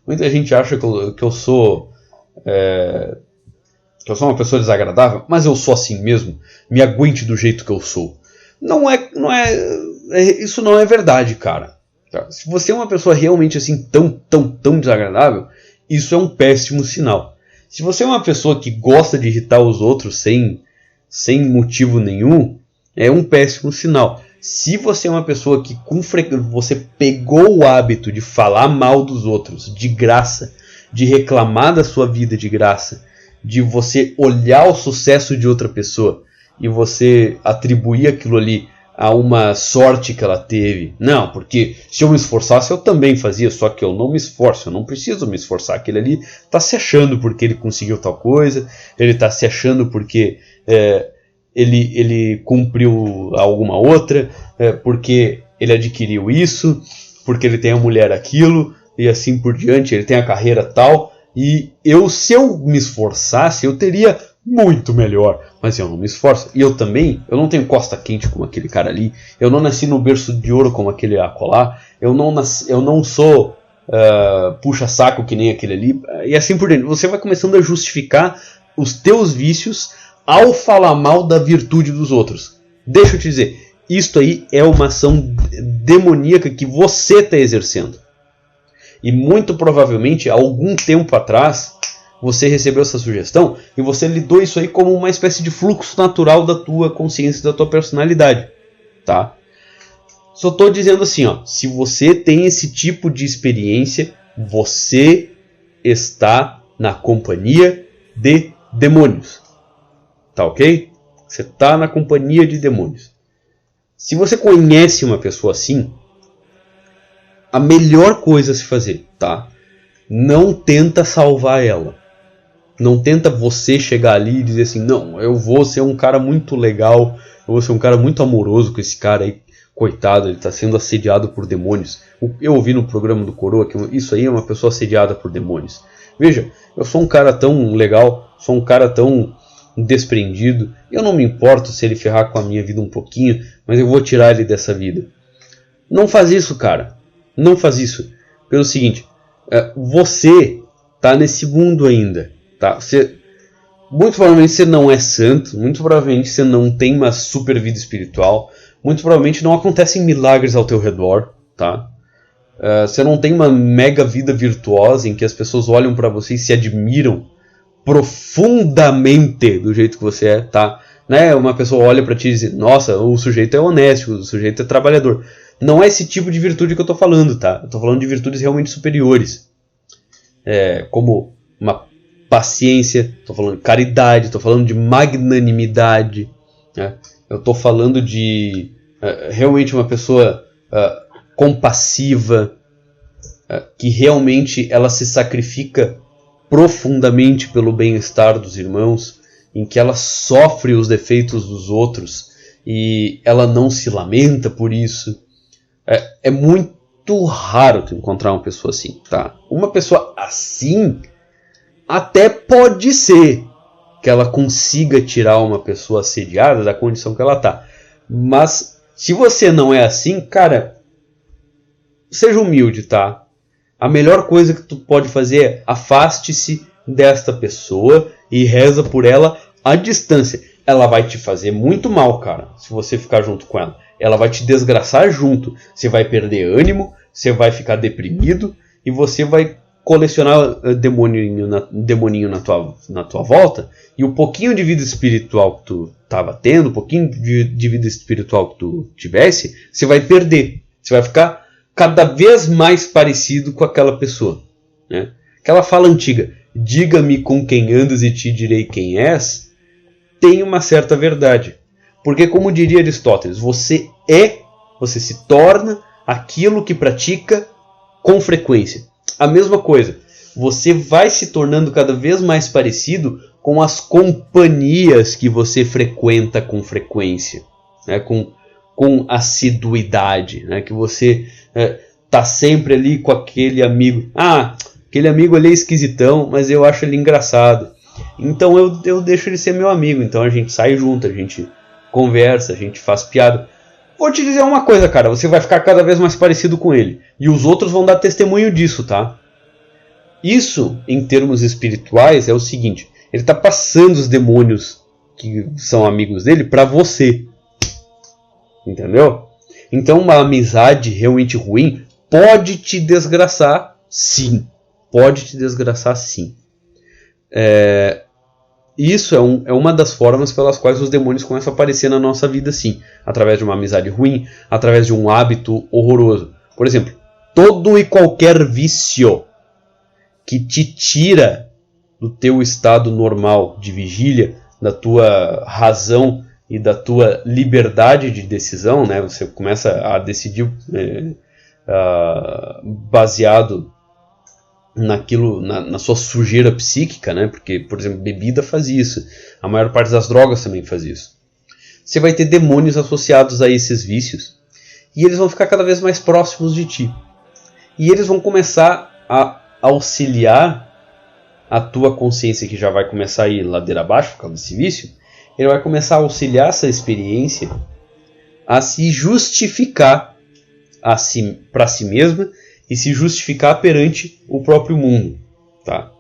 Speaker 1: Muita gente acha que eu sou... que eu sou uma pessoa desagradável, mas eu sou assim mesmo. Me aguente do jeito que eu sou. Isso não é verdade, cara. Tá? Se você é uma pessoa realmente assim tão desagradável, isso é um péssimo sinal. Se você é uma pessoa que gosta de irritar os outros sem motivo nenhum, é um péssimo sinal. Se você é uma pessoa que você pegou o hábito de falar mal dos outros de graça, de reclamar da sua vida de graça, de você olhar o sucesso de outra pessoa e você atribuir aquilo ali a uma sorte que ela teve. Não, porque se eu me esforçasse eu também fazia, só que eu não me esforço, eu não preciso me esforçar. Aquele ali está se achando porque ele conseguiu tal coisa, ele está se achando porque ele cumpriu alguma outra, porque ele adquiriu isso, porque ele tem a mulher aquilo, e assim por diante, ele tem a carreira tal, e se eu me esforçasse, eu teria muito melhor, mas eu não me esforço. E eu não tenho costa quente como aquele cara ali, eu não nasci no berço de ouro como aquele acolá, eu não sou puxa-saco que nem aquele ali, e assim por diante. Você vai começando a justificar os teus vícios ao falar mal da virtude dos outros. Deixa eu te dizer, isto aí é uma ação demoníaca que você está exercendo. E muito provavelmente, há algum tempo atrás, você recebeu essa sugestão e você lidou isso aí como uma espécie de fluxo natural da tua consciência, da tua personalidade. Tá? Só estou dizendo assim, se você tem esse tipo de experiência, você está na companhia de demônios. Tá ok? Você está na companhia de demônios. Se você conhece uma pessoa assim, a melhor coisa a se fazer, tá? Não tenta salvar ela. Não tenta você chegar ali e dizer assim, não, eu vou ser um cara muito legal, eu vou ser um cara muito amoroso com esse cara aí, coitado, ele está sendo assediado por demônios. Eu ouvi no programa do Coroa que isso aí é uma pessoa assediada por demônios. Veja, eu sou um cara tão legal, sou um cara tão desprendido, eu não me importo se ele ferrar com a minha vida um pouquinho, mas eu vou tirar ele dessa vida. Não faz isso, cara. Não faz isso. Pelo seguinte, você tá nesse mundo ainda, tá? Muito provavelmente você não é santo, muito provavelmente você não tem uma super vida espiritual, muito provavelmente não acontecem milagres ao teu redor, tá? Você não tem uma mega vida virtuosa em que as pessoas olham para você e se admiram profundamente do jeito que você é, tá? né, uma pessoa olha para ti e diz, nossa, o sujeito é honesto, o sujeito é trabalhador. Não é esse tipo de virtude que eu estou falando, tá? Eu estou falando de virtudes realmente superiores. Como uma paciência, estou falando de caridade, estou falando de magnanimidade, né? Eu estou falando de realmente uma pessoa compassiva, que realmente ela se sacrifica profundamente pelo bem-estar dos irmãos, em que ela sofre os defeitos dos outros e ela não se lamenta por isso. É muito raro tu encontrar uma pessoa assim, tá? Uma pessoa assim até pode ser que ela consiga tirar uma pessoa assediada da condição que ela tá. Mas se você não é assim, cara, seja humilde, tá? A melhor coisa que tu pode fazer é afaste-se desta pessoa e reza por ela à distância. Ela vai te fazer muito mal, cara, se você ficar junto com ela. Ela vai te desgraçar junto. Você vai perder ânimo, você vai ficar deprimido e você vai colecionar demoninho na tua volta. E o pouquinho de vida espiritual que tu estava tendo, o pouquinho de vida espiritual que tu tivesse, você vai perder. Você vai ficar cada vez mais parecido com aquela pessoa, né? Aquela fala antiga, diga-me com quem andas e te direi quem és, tem uma certa verdade. Porque, como diria Aristóteles, você se torna aquilo que pratica com frequência. A mesma coisa, você vai se tornando cada vez mais parecido com as companhias que você frequenta com frequência, né? Com assiduidade, né? Que você tá sempre ali com aquele amigo. Aquele amigo ali é esquisitão, mas eu acho ele engraçado. Então eu deixo ele ser meu amigo. Então a gente sai junto, a gente conversa, a gente faz piada. Vou te dizer uma coisa, cara, você vai ficar cada vez mais parecido com ele. E os outros vão dar testemunho disso, tá? Isso, em termos espirituais, é o seguinte. Ele está passando os demônios que são amigos dele para você. Entendeu? Então uma amizade realmente ruim pode te desgraçar, sim. Pode te desgraçar, sim. Isso é uma das formas pelas quais os demônios começam a aparecer na nossa vida, sim. Através de uma amizade ruim, através de um hábito horroroso. Por exemplo, todo e qualquer vício que te tira do teu estado normal de vigília, da tua razão e da tua liberdade de decisão, né? Você começa a decidir baseado naquilo, na sua sujeira psíquica, né? Porque, por exemplo, bebida faz isso. A maior parte das drogas também faz isso. Você vai ter demônios associados a esses vícios e eles vão ficar cada vez mais próximos de ti. E eles vão começar a auxiliar a tua consciência, que já vai começar a ir ladeira abaixo por causa desse vício. Ele vai começar a auxiliar essa experiência a se justificar para si mesma e se justificar perante o próprio mundo, tá?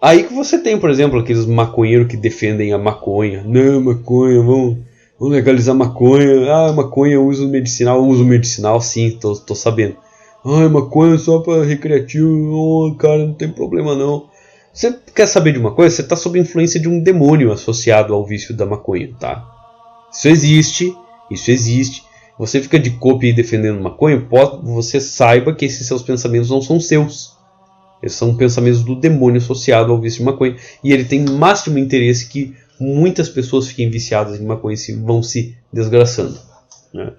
Speaker 1: Aí que você tem, por exemplo, aqueles maconheiros que defendem a maconha. Não, maconha, vamos legalizar maconha. Maconha uso medicinal, sim, tô sabendo. Maconha só para recreativo, cara, não tem problema não. Você quer saber de uma coisa? Você está sob influência de um demônio associado ao vício da maconha, tá? Isso existe. Você fica de cópia e defendendo maconha, você saiba que esses seus pensamentos não são seus. Esses são pensamentos do demônio associado ao vício de maconha. E ele tem máximo interesse que muitas pessoas fiquem viciadas em maconha e vão se desgraçando, né?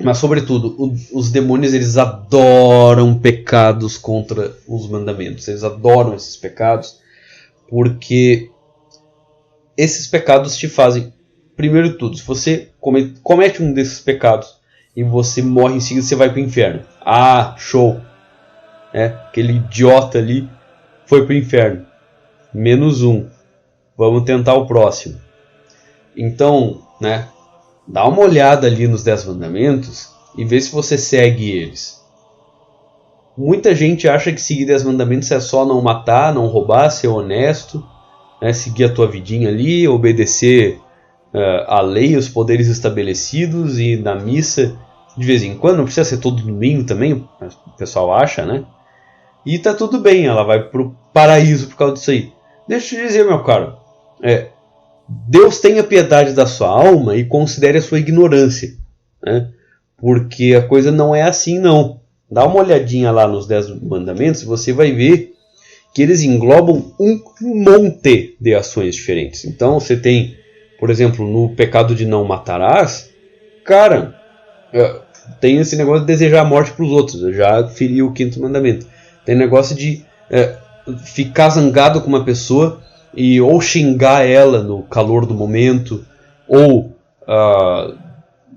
Speaker 1: Mas, sobretudo, os demônios, eles adoram pecados contra os mandamentos. Eles adoram esses pecados porque esses pecados te fazem... Primeiro de tudo, se você comete um desses pecados e você morre em seguida, você vai para o inferno. Show! Aquele idiota ali foi para o inferno. -1. Vamos tentar o próximo. Então, né, dá uma olhada ali nos 10 mandamentos e vê se você segue eles. Muita gente acha que seguir 10 mandamentos é só não matar, não roubar, ser honesto, né, seguir a tua vidinha ali, obedecer a lei, os poderes estabelecidos e na missa de vez em quando, não precisa ser todo domingo também, o pessoal acha, né? E tá tudo bem, ela vai pro paraíso por causa disso aí. deixa eu te dizer, meu caro, Deus tenha piedade da sua alma e considere a sua ignorância, né? Porque a coisa não é assim, não. Dá uma olhadinha lá nos 10 mandamentos e você vai ver que eles englobam um monte de ações diferentes. Então você tem, por exemplo, no pecado de não matarás, cara, tem esse negócio de desejar a morte para os outros. Eu já feri o 5º mandamento. Tem negócio de ficar zangado com uma pessoa e ou xingar ela no calor do momento, ou,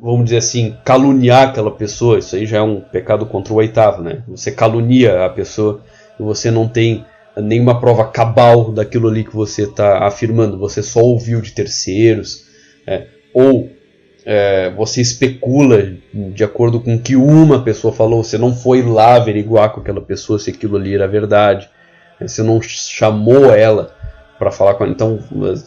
Speaker 1: vamos dizer assim, caluniar aquela pessoa. Isso aí já é um pecado contra o 8º, né? Você calunia a pessoa e você não tem nenhuma prova cabal daquilo ali que você está afirmando. Você só ouviu de terceiros, ou você especula de acordo com o que uma pessoa falou. Você não foi lá averiguar com aquela pessoa se aquilo ali era verdade. Você não chamou ela para falar com ela. Então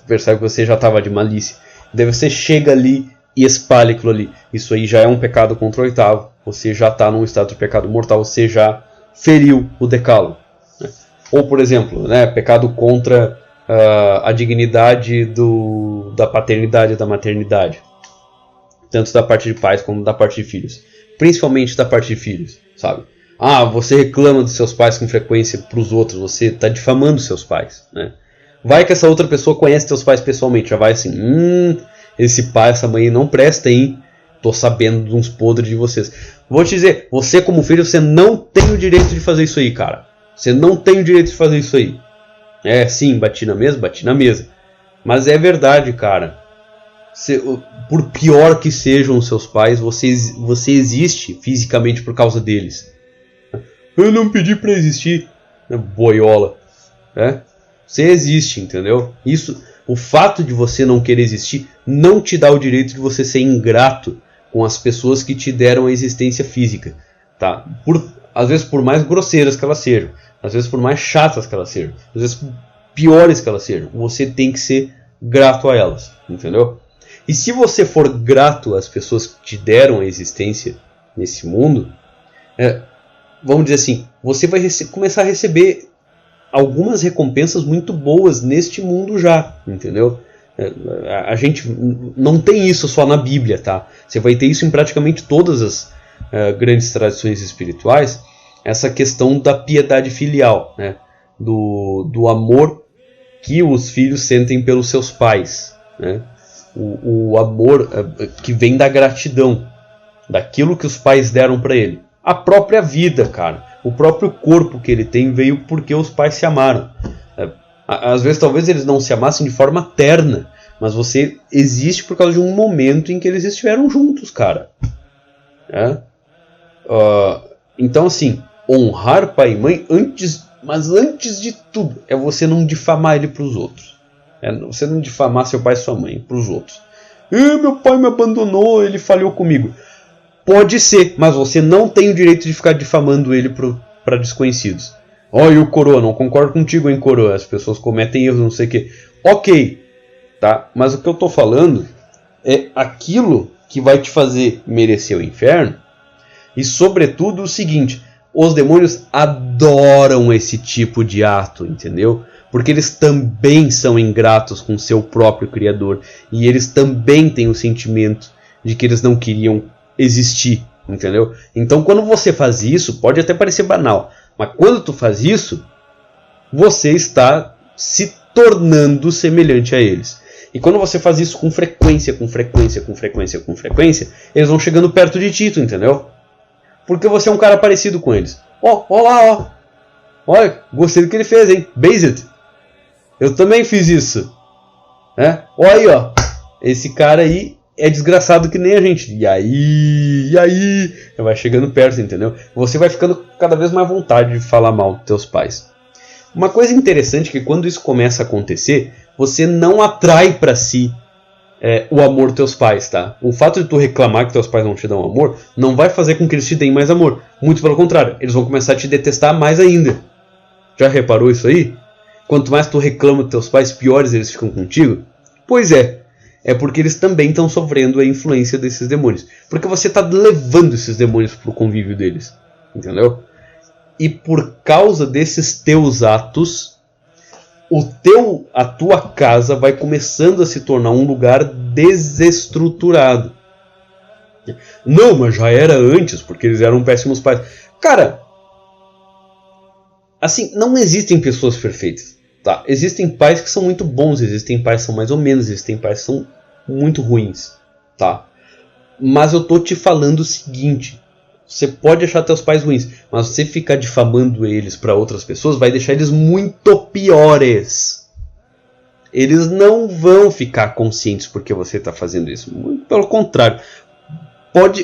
Speaker 1: percebe que você já estava de malícia. Daí você chega ali e espalha aquilo ali. Isso aí já é um pecado contra o 8º. Você já está num estado de pecado mortal. Você já feriu o decálogo. Ou, por exemplo, né, pecado contra a dignidade da paternidade e da maternidade. Tanto da parte de pais como da parte de filhos. Principalmente da parte de filhos, sabe? Você reclama dos seus pais com frequência para os outros. Você está difamando seus pais, né? Vai que essa outra pessoa conhece seus pais pessoalmente. Já vai assim, esse pai, essa mãe não presta, hein? Tô sabendo de uns podres de vocês. Vou te dizer, você como filho, você não tem o direito de fazer isso aí, cara. Você não tem o direito de fazer isso aí. Sim, bati na mesa. Mas é verdade, cara. Por pior que sejam os seus pais, você existe fisicamente por causa deles. Eu não pedi pra existir. Boiola. Você existe, entendeu? O fato de você não querer existir não te dá o direito de você ser ingrato com as pessoas que te deram a existência física. Tá? Às vezes por mais grosseiras que elas sejam. Às vezes por mais chatas que elas sejam. Às vezes por piores que elas sejam. Você tem que ser grato a elas. Entendeu? E se você for grato às pessoas que te deram a existência nesse mundo, vamos dizer assim, você vai começar a receber algumas recompensas muito boas neste mundo já, entendeu? A gente não tem isso só na Bíblia, tá? Você vai ter isso em praticamente todas as grandes tradições espirituais, essa questão da piedade filial, né? Do amor que os filhos sentem pelos seus pais, né? O amor que vem da gratidão, daquilo que os pais deram para ele. A própria vida, cara. O próprio corpo que ele tem veio porque os pais se amaram. Às vezes talvez eles não se amassem de forma terna, mas você existe por causa de um momento em que eles estiveram juntos, cara. Então assim, honrar pai e mãe mas antes de tudo é você não difamar ele para os outros. Você não difamar seu pai e sua mãe para os outros. Meu pai me abandonou, ele falhou comigo. Pode ser, mas você não tem o direito de ficar difamando ele para desconhecidos. E o coroa, não concordo contigo, hein, coroa. As pessoas cometem erros, não sei o que. Ok, tá? Mas o que eu tô falando é aquilo que vai te fazer merecer o inferno. E sobretudo o seguinte, os demônios adoram esse tipo de ato, entendeu? Porque eles também são ingratos com seu próprio Criador. E eles também têm o sentimento de que eles não queriam existir, entendeu? Então quando você faz isso, pode até parecer banal, mas quando tu faz isso, você está se tornando semelhante a eles. E quando você faz isso com frequência, eles vão chegando perto de ti, entendeu? Porque você é um cara parecido com eles. Olha, gostei do que ele fez, hein? Based. Eu também fiz isso. Olha aí, ó. Esse cara aí é desgraçado que nem a gente. E aí? Vai chegando perto, entendeu? Você vai ficando cada vez mais à vontade de falar mal dos teus pais. Uma coisa interessante é que quando isso começa a acontecer, você não atrai para si o amor dos teus pais, tá? O fato de tu reclamar que teus pais não te dão amor não vai fazer com que eles te deem mais amor. Muito pelo contrário, eles vão começar a te detestar mais ainda. Já reparou isso aí? Quanto mais tu reclama dos teus pais, piores eles ficam contigo? Pois é. É porque eles também estão sofrendo a influência desses demônios. Porque você está levando esses demônios para o convívio deles. Entendeu? E por causa desses teus atos, a tua casa vai começando a se tornar um lugar desestruturado. Não, mas já era antes, porque eles eram péssimos pais. Cara, assim, não existem pessoas perfeitas, tá? Existem pais que são muito bons, existem pais que são mais ou menos, existem pais que são muito ruins, tá? Mas eu tô te falando o seguinte: você pode achar teus pais ruins, mas você ficar difamando eles para outras pessoas vai deixar eles muito piores. Eles não vão ficar conscientes porque você está fazendo isso. Muito pelo contrário.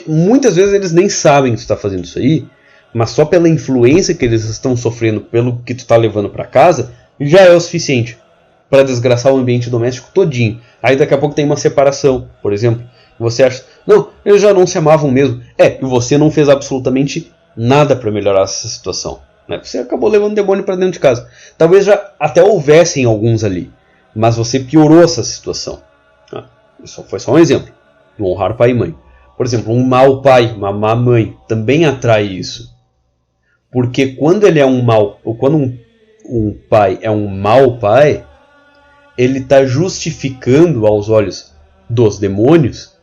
Speaker 1: Muitas vezes eles nem sabem que tu está fazendo isso aí, mas só pela influência que eles estão sofrendo pelo que tu está levando para casa, já é o suficiente para desgraçar o ambiente doméstico todinho. Aí daqui a pouco tem uma separação, por exemplo. Você acha, não, eles já não se amavam mesmo. E você não fez absolutamente nada para melhorar essa situação, né? Você acabou levando o demônio para dentro de casa. Talvez já até houvessem alguns ali, mas você piorou essa situação. Isso foi só um exemplo do honrar pai e mãe. Por exemplo, um mau pai, uma má mãe, também atrai isso. Porque quando ele é um mau, ou quando um pai é um mau pai, ele está justificando aos olhos dos demônios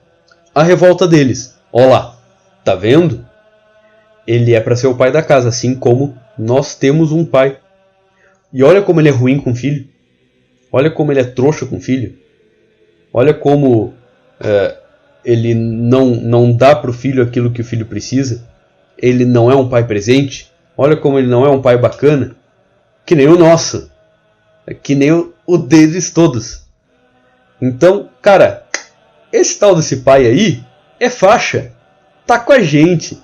Speaker 1: a revolta deles. Olha lá, tá vendo? Ele é para ser o pai da casa, assim como nós temos um pai. E olha como ele é ruim com o filho. Olha como ele é trouxa com o filho. Olha como ele não dá para o filho aquilo que o filho precisa. Ele não é um pai presente. Olha como ele não é um pai bacana. Que nem o nosso. Que nem o deles todos. Então, cara, esse tal desse pai aí é faixa. Tá com a gente.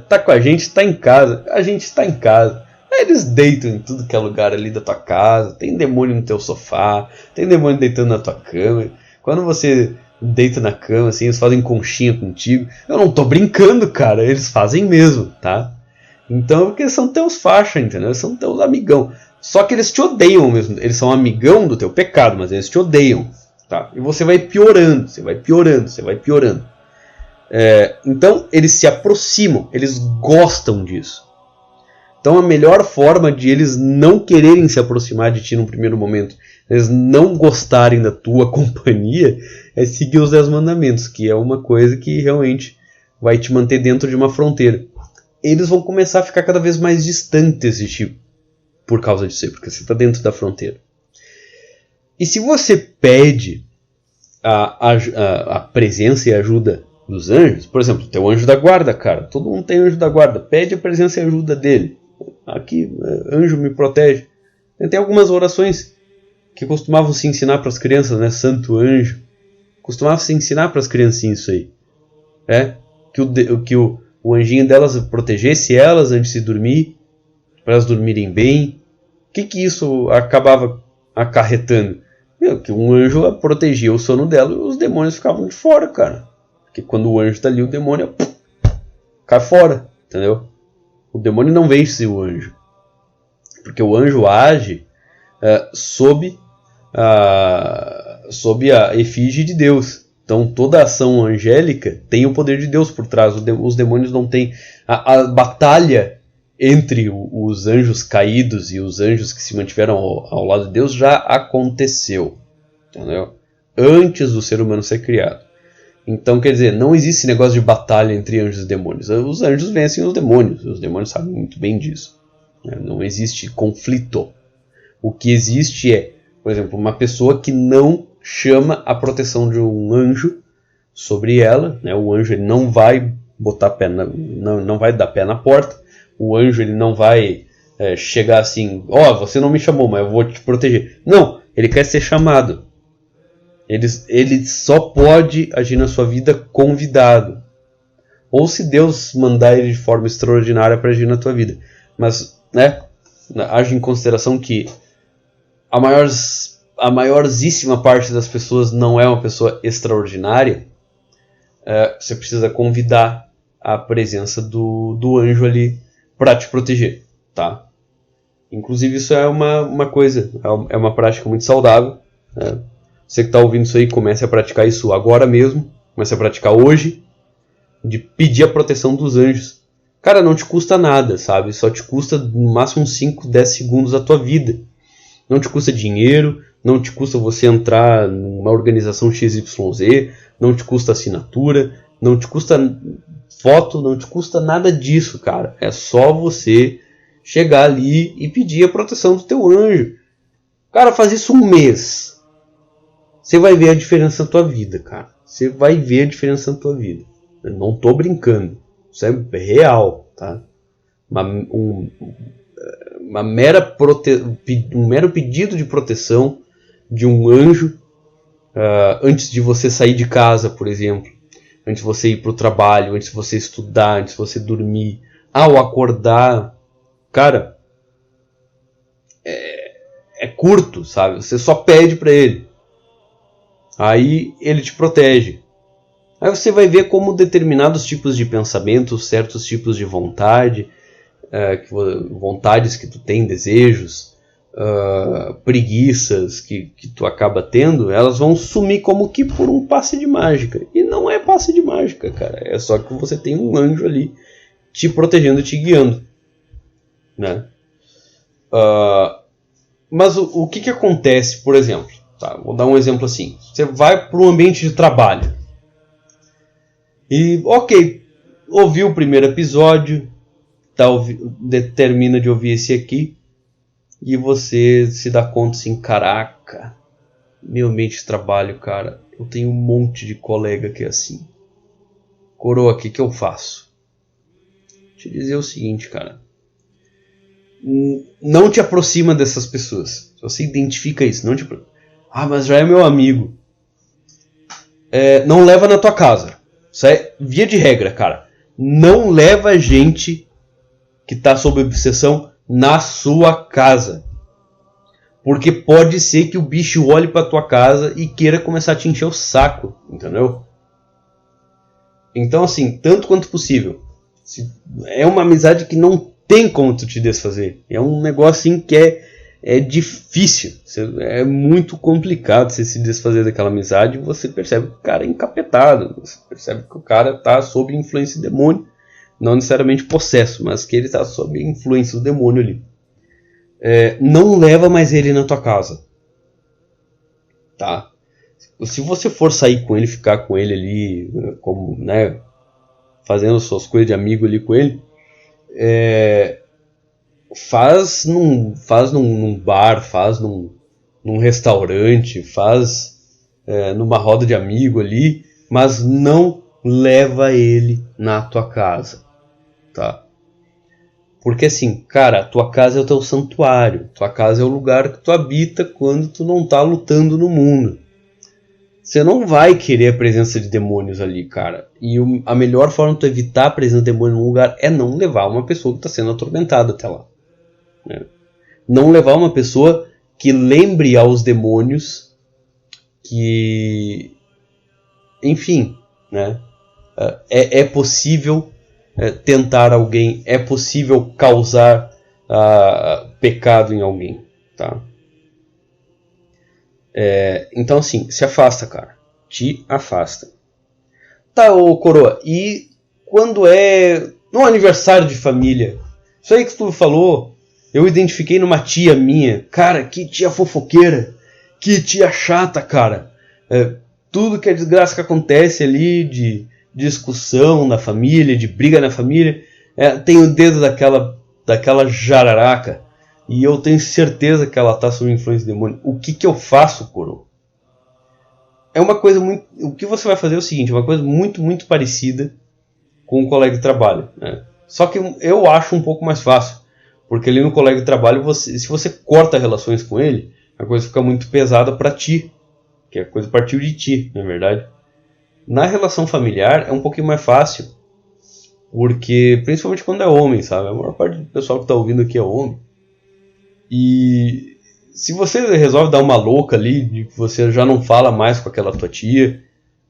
Speaker 1: Tá com a gente, tá em casa. A gente está em casa. Aí eles deitam em tudo que é lugar ali da tua casa. Tem demônio no teu sofá. Tem demônio deitando na tua cama. Quando você deita na cama, assim, eles fazem conchinha contigo. Eu não tô brincando, cara. Eles fazem mesmo, tá? Então, porque são teus faixas, entendeu? Eles são teus amigão. Só que eles te odeiam mesmo. Eles são amigão do teu pecado, mas eles te odeiam, tá? E você vai piorando, você vai piorando, você vai piorando. Então, eles se aproximam. Eles gostam disso. Então, a melhor forma de eles não quererem se aproximar de ti no primeiro momento, eles não gostarem da tua companhia, é seguir os 10 mandamentos, que é uma coisa que realmente vai te manter dentro de uma fronteira. Eles vão começar a ficar cada vez mais distantes de ti por causa disso aí, porque você está dentro da fronteira. E se você pede a presença e a ajuda dos anjos, por exemplo, teu anjo da guarda, cara, todo mundo tem anjo da guarda, pede a presença e a ajuda dele. Aqui, anjo me protege. Tem algumas orações que costumavam se ensinar para as crianças, né? Santo anjo. Costumava se ensinar para as criancinhas isso aí. Que o anjinho delas protegesse elas antes de dormir, para elas dormirem bem. O que isso acabava acarretando? Que um anjo protegia o sono dela e os demônios ficavam de fora, cara. Porque quando o anjo está ali, o demônio cai fora, entendeu? O demônio não vence o anjo. Porque o anjo age sob a efígie de Deus. Então toda ação angélica tem o poder de Deus por trás. Os demônios não têm. A batalha entre os anjos caídos e os anjos que se mantiveram ao lado de Deus já aconteceu. Entendeu? Antes do ser humano ser criado. Então, quer dizer, não existe negócio de batalha entre anjos e demônios. Os anjos vencem os demônios sabem muito bem disso. Não existe conflito. O que existe é, por exemplo, uma pessoa que não chama a proteção de um anjo sobre ela. O anjo ele não vai botar não vai dar pé na porta. O anjo ele não vai chegar assim, você não me chamou, mas eu vou te proteger. Não, ele quer ser chamado. Ele só pode agir na sua vida convidado. Ou se Deus mandar ele de forma extraordinária para agir na tua vida. Mas, age em consideração que a maiorzíssima parte das pessoas não é uma pessoa extraordinária. Você precisa convidar a presença do anjo ali para te proteger, tá? Inclusive isso é uma coisa, é uma prática muito saudável. Você que está ouvindo isso aí, comece a praticar isso agora mesmo. Comece a praticar hoje. De pedir a proteção dos anjos. Cara, não te custa nada, sabe? Só te custa no máximo 5, 10 segundos da tua vida. Não te custa dinheiro, não te custa você entrar numa organização XYZ, não te custa assinatura, não te custa foto, não te custa nada disso, cara. É só você chegar ali e pedir a proteção do teu anjo. Cara, faz isso um mês. Você vai ver a diferença na tua vida, cara. Você vai ver a diferença na tua vida. Eu não tô brincando. Isso é real, tá? Um mero pedido de proteção de um anjo antes de você sair de casa, por exemplo. Antes de você ir para o trabalho, antes de você estudar, antes de você dormir. Ao acordar, cara, é curto, sabe? Você só pede para ele. Aí ele te protege. Aí você vai ver como determinados tipos de pensamentos, certos tipos de vontades que tu tem, desejos, preguiças que tu acaba tendo, elas vão sumir como que por um passe de mágica. E não é passe de mágica, cara. É só que você tem um anjo ali te protegendo, te guiando, né? Mas o que acontece, por exemplo? Tá, vou dar um exemplo assim. Você vai para um ambiente de trabalho. E, ok, ouviu o primeiro episódio, termina de ouvir esse aqui, e você se dá conta assim, caraca, meu ambiente de trabalho, cara, eu tenho um monte de colega que é assim. Coroa, o que eu faço? Te dizer o seguinte, cara. Não te aproxima dessas pessoas. Se você identifica isso, não te aproxima. Ah, mas já é meu amigo. Não leva na tua casa. Isso é via de regra, cara. Não leva gente que está sob obsessão na sua casa. Porque pode ser que o bicho olhe para tua casa e queira começar a te encher o saco, entendeu? Então, assim, tanto quanto possível. É uma amizade que não tem como tu te desfazer. É um negócio assim que é difícil. É muito complicado você se desfazer daquela amizade. Você percebe que o cara é encapetado. Você percebe que o cara está sob influência do demônio. Não necessariamente possesso, mas que ele está sob a influência do demônio ali. Não leva mais ele na tua casa. Tá? Se você for sair com ele, ficar com ele ali, como, né, fazendo suas coisas de amigo ali com ele, faz num bar, faz num restaurante, faz numa roda de amigo ali, mas não leva ele na tua casa, tá? Porque assim, cara, tua casa é o teu santuário, tua casa é o lugar que tu habita quando tu não tá lutando no mundo. Você não vai querer a presença de demônios ali, cara. E a melhor forma de tu evitar a presença de demônios num lugar é não levar uma pessoa que está sendo atormentada até lá. Né? Não levar uma pessoa que lembre aos demônios que... Enfim, né? É possível tentar alguém, é possível causar pecado em alguém, tá? Então assim, se afasta, cara. Te afasta. Tá, ô coroa, e quando é no aniversário de família? Isso aí que tu falou, eu identifiquei numa tia minha. Cara, que tia fofoqueira. Que tia chata, cara. Tudo que é desgraça que acontece ali, de discussão na família, de briga na família, tem o dedo daquela jararaca. E eu tenho certeza que ela está sob influência do demônio. O que eu faço, coroa? É uma coisa muito... O que você vai fazer é o seguinte, uma coisa muito, muito parecida com um colega de trabalho, né? Só que eu acho um pouco mais fácil. Porque ali no colega de trabalho, se você corta relações com ele, a coisa fica muito pesada para ti. Que a coisa partiu de ti, na verdade. Na relação familiar é um pouquinho mais fácil. Porque, principalmente quando é homem, sabe? A maior parte do pessoal que está ouvindo aqui é homem. E se você resolve dar uma louca ali, de que você já não fala mais com aquela tua tia,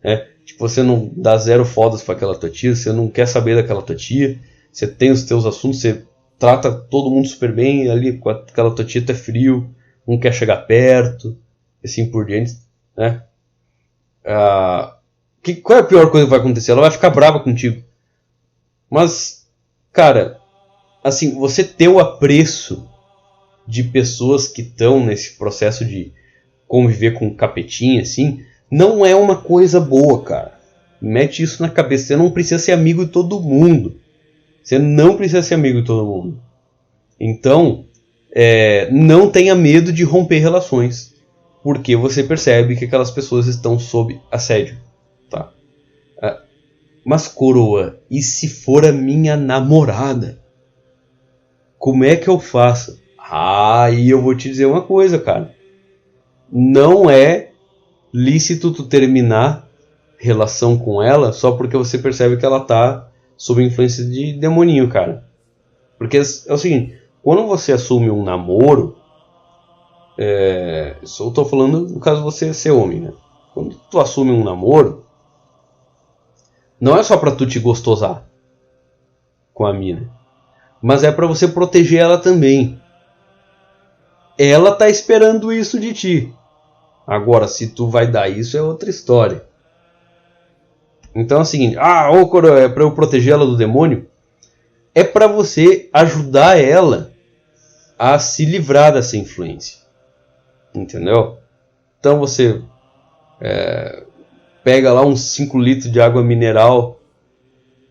Speaker 1: né? Tipo, você não dá zero fodas para aquela tua tia, você não quer saber daquela tua tia, você tem os teus assuntos, você trata todo mundo super bem, ali com aquela tua tia tu é frio, não quer chegar perto, e assim por diante, né? Qual é a pior coisa que vai acontecer? Ela vai ficar brava contigo. Mas, cara, assim, você ter o apreço de pessoas que estão nesse processo de conviver com capetinha, assim, não é uma coisa boa, cara. Mete isso na cabeça. Você não precisa ser amigo de todo mundo. Você não precisa ser amigo de todo mundo. Então, não tenha medo de romper relações, porque você percebe que aquelas pessoas estão sob assédio, tá? Mas, coroa, e se for a minha namorada? Como é que eu faço? E eu vou te dizer uma coisa, cara. Não é lícito tu terminar relação com ela só porque você percebe que ela tá sob influência de demoninho, cara. Porque é o seguinte, quando você assume um namoro, isso eu tô falando no caso de você ser homem, né? Quando tu assume um namoro, não é só pra tu te gostosar com a mina, mas é pra você proteger ela também. Ela tá esperando isso de ti. Agora, se tu vai dar isso, é outra história. Então é o seguinte, coroa, é pra eu proteger ela do demônio? É pra você ajudar ela a se livrar dessa influência. Entendeu? Então você pega lá uns 5 litros de água mineral,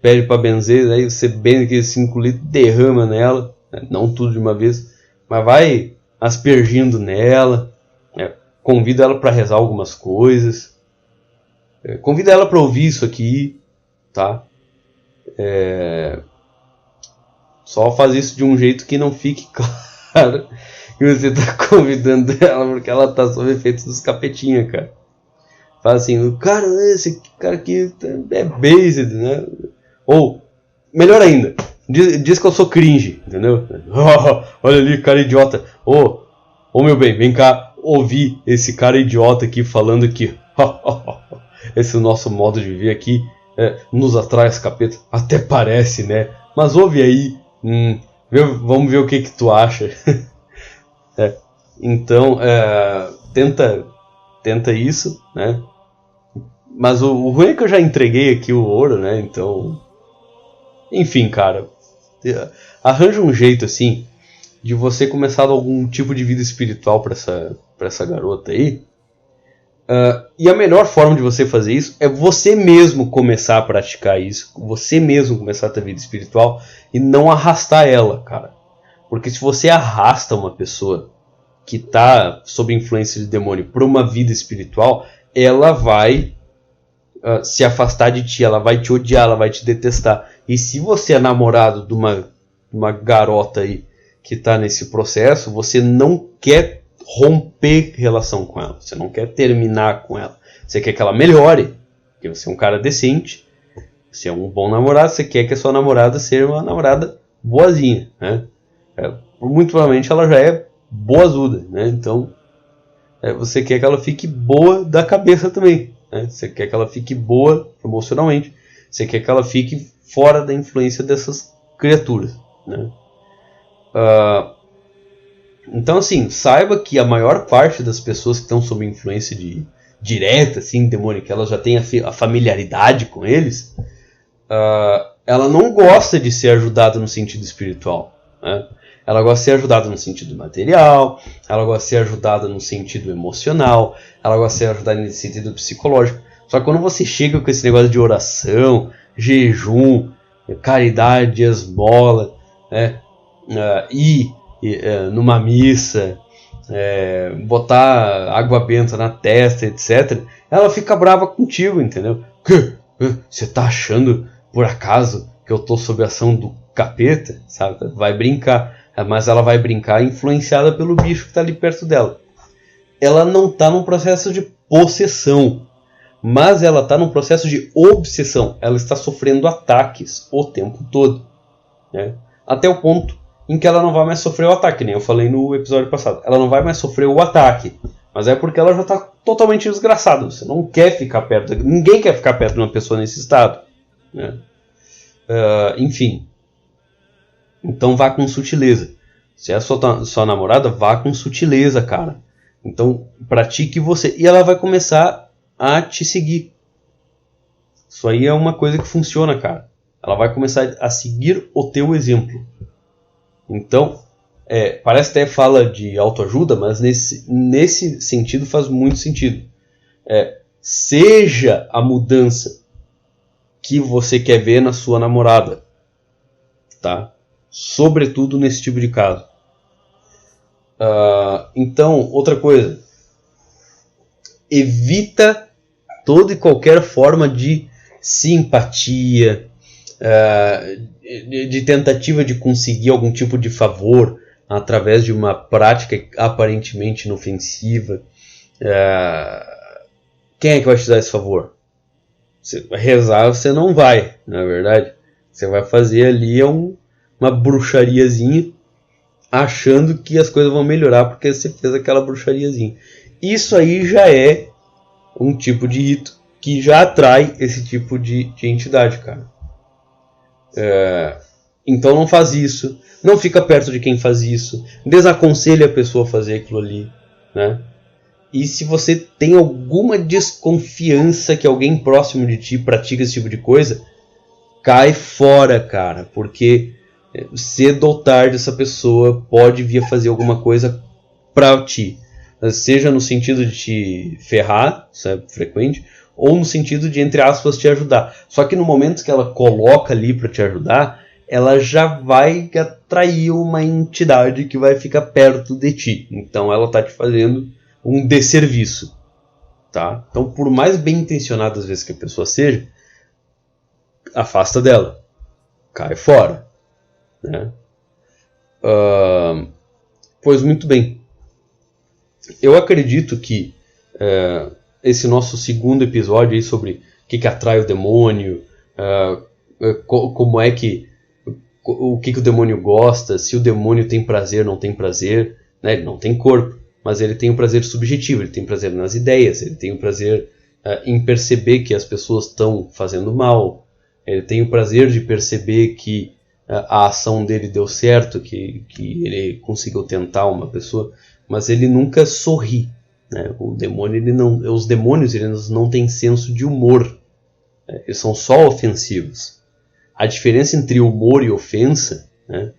Speaker 1: pede pra benzer, aí você benze aqueles 5 litros, derrama nela, né? Não tudo de uma vez, mas vai aspergindo nela, né? Convida ela pra rezar algumas coisas, convida ela pra ouvir isso aqui, tá? Só faz isso de um jeito que não fique claro que você está convidando ela porque ela está sob efeitos dos capetinhas, cara. Fala assim, cara, esse cara aqui é based, né? Ou, melhor ainda, diz que eu sou cringe, entendeu? Olha ali, cara idiota. Meu bem, vem cá ouvir esse cara idiota aqui falando que esse nosso modo de viver aqui nos atrai as capetas. Até parece, né? Mas ouve aí. Vamos ver o que tu acha. Então, tenta isso, né? Mas o ruim é que eu já entreguei aqui o ouro, né? Então, enfim, cara, arranja um jeito assim de você começar algum tipo de vida espiritual para essa garota aí. E a melhor forma de você fazer isso é você mesmo começar a praticar isso, você mesmo começar a ter vida espiritual e não arrastar ela, cara. Porque se você arrasta uma pessoa que está sob influência de demônio para uma vida espiritual, ela vai se afastar de ti, ela vai te odiar, ela vai te detestar. E se você é namorado de uma garota aí que está nesse processo, você não quer romper relação com ela, você não quer terminar com ela, você quer que ela melhore, porque você é um cara decente, você é um bom namorado, você quer que a sua namorada seja uma namorada boazinha, né? Muito provavelmente ela já é boazuda, né? Então você quer que ela fique boa da cabeça também, né? Você quer que ela fique boa emocionalmente, você quer que ela fique fora da influência dessas criaturas, né? Então, assim, saiba que a maior parte das pessoas que estão sob influência direta, assim, demônio, que ela já tem a familiaridade com eles, ela não gosta de ser ajudada no sentido espiritual, né? Ela gosta de ser ajudada no sentido material, ela gosta de ser ajudada no sentido emocional, ela gosta de ser ajudada no sentido psicológico. Só que quando você chega com esse negócio de oração, jejum, caridade, esmola, né, ir numa missa, botar água benta na testa, etc., ela fica brava contigo, entendeu? Você tá achando, por acaso, que eu tô sob a ação do capeta? Sabe? Vai brincar. Mas ela vai brincar influenciada pelo bicho que tá ali perto dela. Ela não tá num processo de possessão, mas ela tá num processo de obsessão. Ela está sofrendo ataques o tempo todo, né? Até o ponto em que ela não vai mais sofrer o ataque, nem eu falei no episódio passado. Ela não vai mais sofrer o ataque, mas é porque ela já está totalmente desgraçada. Você não quer ficar perto, ninguém quer ficar perto de uma pessoa nesse estado, né? Enfim, então vá com sutileza. Se é a sua namorada, vá com sutileza, cara. Então pratique você, e ela vai começar a te seguir. Isso aí é uma coisa que funciona, cara. Ela vai começar a seguir o teu exemplo. Então, Parece até fala de autoajuda, mas nesse sentido faz muito sentido. Seja a mudança que você quer ver na sua namorada, tá? Sobretudo nesse tipo de caso. Então, outra coisa, evita toda e qualquer forma de simpatia, de tentativa de conseguir algum tipo de favor através de uma prática aparentemente inofensiva. Quem é que vai te dar esse favor? Você vai rezar, você não vai, na verdade. Você vai fazer ali uma bruxariazinha, achando que as coisas vão melhorar porque você fez aquela bruxariazinha. Isso aí já é um tipo de rito que já atrai esse tipo de entidade, cara. Então não faz isso, não fica perto de quem faz isso, desaconselha a pessoa a fazer aquilo ali, né? E se você tem alguma desconfiança que alguém próximo de ti pratica esse tipo de coisa, cai fora, cara, porque cedo ou tarde essa pessoa pode vir a fazer alguma coisa pra ti, seja no sentido de te ferrar, isso é frequente, ou no sentido de, entre aspas, te ajudar. Só que no momento que ela coloca ali para te ajudar, ela já vai atrair uma entidade que vai ficar perto de ti. Então ela está te fazendo um desserviço, tá? Então, por mais bem intencionada às vezes que a pessoa seja, afasta dela, cai fora, né? Pois muito bem. Eu acredito que esse nosso segundo episódio aí sobre o que atrai o demônio, como é que o que o demônio gosta, se o demônio tem prazer, não tem prazer, né? Ele não tem corpo, mas ele tem um prazer subjetivo, ele tem prazer nas ideias, ele tem o prazer em perceber que as pessoas estão fazendo mal, ele tem o prazer de perceber que a ação dele deu certo, que ele conseguiu tentar uma pessoa, mas ele nunca sorri. Né? O demônio, os demônios eles não têm senso de humor, né? Eles são só ofensivos. A diferença entre humor e ofensa, né,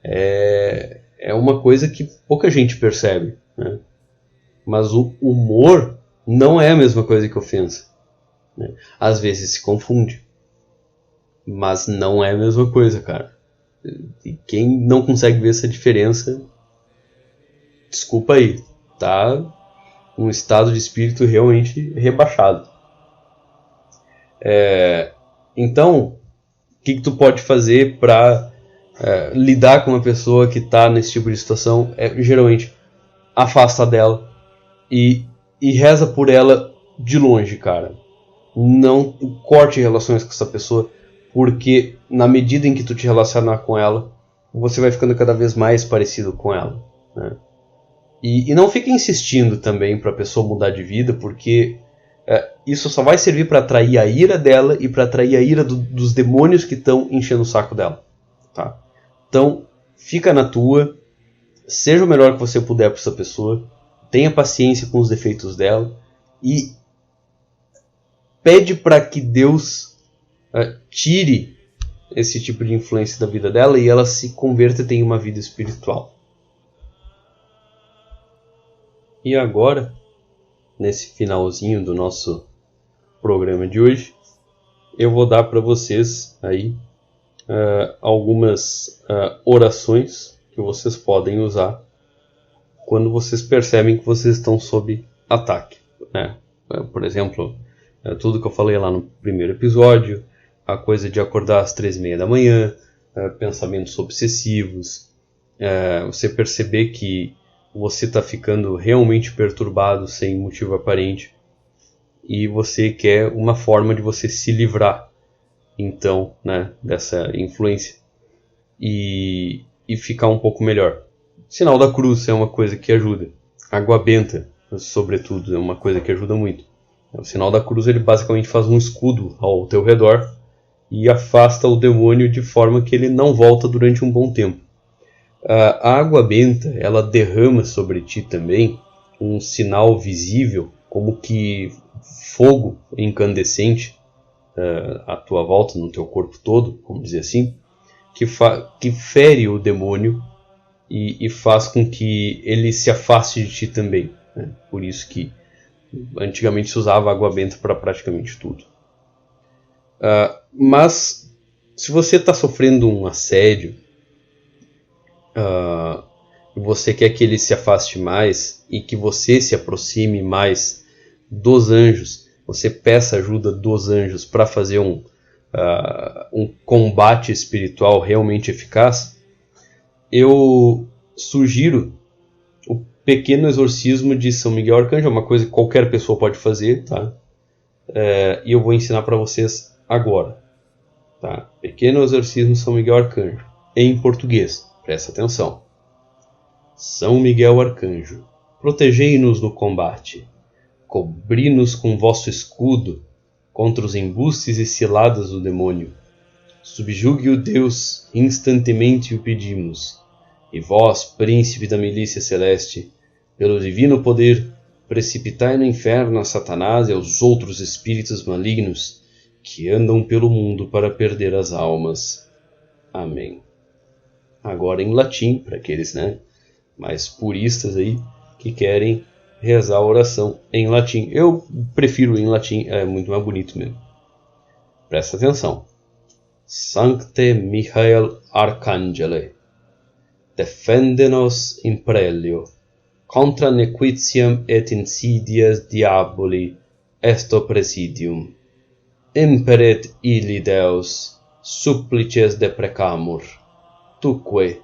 Speaker 1: é uma coisa que pouca gente percebe, né? Mas o humor não é a mesma coisa que ofensa, né? Às vezes se confunde, mas não é a mesma coisa, cara. E quem não consegue ver essa diferença, desculpa aí, tá um estado de espírito realmente rebaixado. Então, o que tu pode fazer para lidar com uma pessoa que está nesse tipo de situação? Geralmente, afasta dela e reza por ela de longe, cara. Não corte relações com essa pessoa, porque na medida em que tu te relacionar com ela, você vai ficando cada vez mais parecido com ela, né? E não fica insistindo também para a pessoa mudar de vida, porque isso só vai servir para atrair a ira dela e para atrair a ira dos demônios que estão enchendo o saco dela, tá? Então, fica na tua, seja o melhor que você puder para essa pessoa, tenha paciência com os defeitos dela e pede para que Deus tire esse tipo de influência da vida dela e ela se converta e tenha uma vida espiritual. E agora, nesse finalzinho do nosso programa de hoje, eu vou dar para vocês aí algumas orações que vocês podem usar quando vocês percebem que vocês estão sob ataque, né? Por exemplo, tudo que eu falei lá no primeiro episódio, a coisa de acordar às 3:30 da manhã, pensamentos obsessivos, você perceber que você está ficando realmente perturbado sem motivo aparente e você quer uma forma de você se livrar, então, né, dessa influência e ficar um pouco melhor. Sinal da cruz é uma coisa que ajuda. Água benta, sobretudo, é uma coisa que ajuda muito. O sinal da cruz ele basicamente faz um escudo ao teu redor e afasta o demônio de forma que ele não volta durante um bom tempo. A água benta, ela derrama sobre ti também um sinal visível, como que fogo incandescente à tua volta, no teu corpo todo, vamos dizer assim, que fere o demônio e faz com que ele se afaste de ti também, né? Por isso que antigamente se usava água benta para praticamente tudo. Mas se você está sofrendo um assédio, e você quer que ele se afaste mais e que você se aproxime mais dos anjos, você peça ajuda dos anjos para fazer um combate espiritual realmente eficaz, eu sugiro o pequeno exorcismo de São Miguel Arcanjo. É uma coisa que qualquer pessoa pode fazer, tá? E eu vou ensinar para vocês agora, tá? Pequeno exorcismo de São Miguel Arcanjo, em português, presta atenção. São Miguel Arcanjo, protegei-nos no combate, cobri-nos com vosso escudo contra os embustes e ciladas do demônio. Subjugue o Deus, instantemente o pedimos. E vós, príncipe da milícia celeste, pelo divino poder, precipitai no inferno a Satanás e aos outros espíritos malignos que andam pelo mundo para perder as almas. Amém. Agora em latim, para aqueles, mais puristas aí, que querem rezar a oração em latim. Eu prefiro em latim, é muito mais bonito mesmo. Presta atenção. Sancte Michael Arcangele, defende-nos in prelio, contra nequitiam et insidias diaboli esto presidium. Imperet illi Deus, supplices deprecamur, tuque,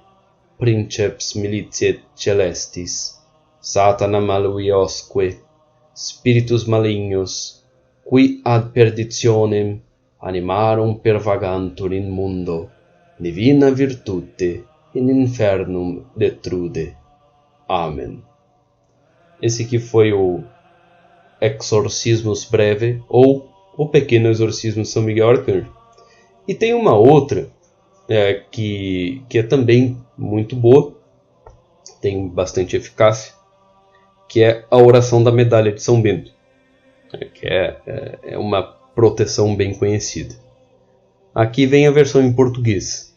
Speaker 1: princeps militiae celestis, Satana maluiosque, spiritus malignos, qui ad perditionem animarum pervagantur in mundo, divina virtute in infernum detrude. Amém. Esse aqui foi o Exorcismus Breve, ou o Pequeno Exorcismo de São Miguel Arcanjo. E tem uma outra que é também muito boa, tem bastante eficácia, que é a oração da medalha de São Bento, que é uma proteção bem conhecida. Aqui vem a versão em português.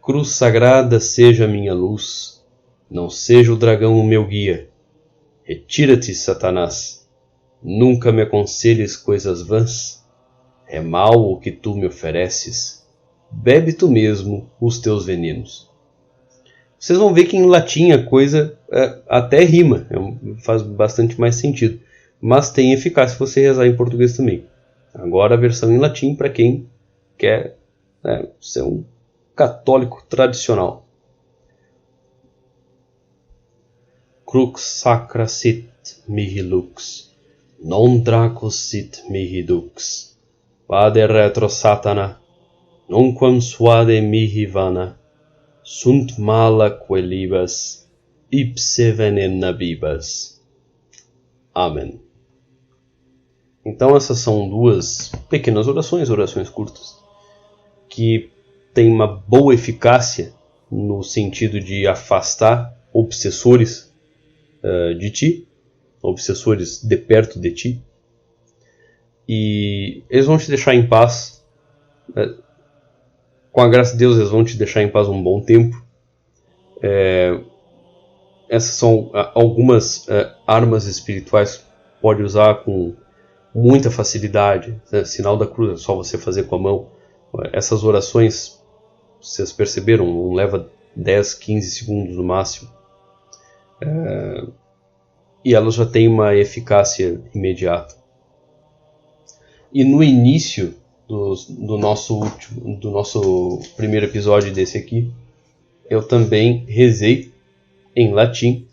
Speaker 1: Cruz sagrada seja a minha luz, não seja o dragão o meu guia. Retira-te, Satanás, nunca me aconselhes coisas vãs. É mal o que tu me ofereces, bebe tu mesmo os teus venenos. Vocês vão ver que em latim a coisa até rima, faz bastante mais sentido, mas tem eficácia se você rezar em português também. Agora a versão em latim para quem quer ser um católico tradicional. Crux sacra sit mihi lux, non dracus sit mihi dux, vade retro Satana, nunquam suade mihi vana, sunt mala quelibas, ipse venena bibas. Amém. Então essas são duas pequenas orações curtas, que têm uma boa eficácia no sentido de afastar obsessores de ti, obsessores de perto de ti, e eles vão te deixar em paz. Com a graça de Deus, eles vão te deixar em paz um bom tempo. Essas são algumas armas espirituais que pode usar com muita facilidade. Sinal da cruz é só você fazer com a mão. Essas orações, vocês perceberam, não leva 10, 15 segundos no máximo. E elas já têm uma eficácia imediata. E no início do nosso primeiro episódio desse aqui, eu também rezei em latim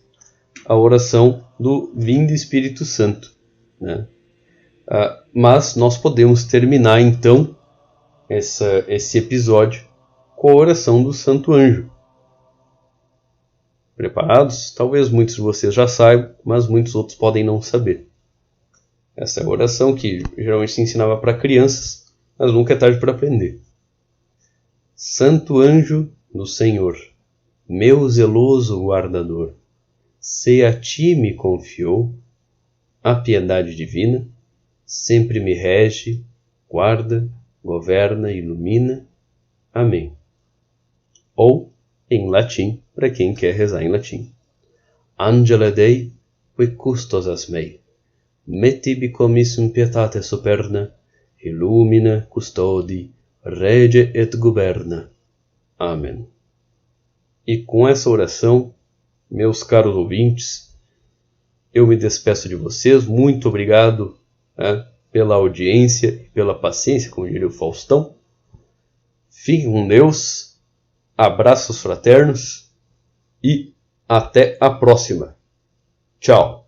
Speaker 1: a oração do Vinde Espírito Santo, mas nós podemos terminar então esse episódio com a oração do Santo Anjo. Preparados? Talvez muitos de vocês já saibam, mas muitos outros podem não saber. Essa é a oração que geralmente se ensinava para crianças, mas nunca é tarde para aprender. Santo anjo do Senhor, meu zeloso guardador, se a ti me confiou, a piedade divina sempre me rege, guarda, governa e ilumina. Amém. Ou, em latim, para quem quer rezar em latim. Angela Dei, qui custosas mei, mettibi commissum pietate superna, illumina, custodi, rege et governa. Amém. E com essa oração, meus caros ouvintes, eu me despeço de vocês. Muito obrigado pela audiência e pela paciência, como diria o Faustão. Fiquem com Deus, abraços fraternos e até a próxima. Tchau.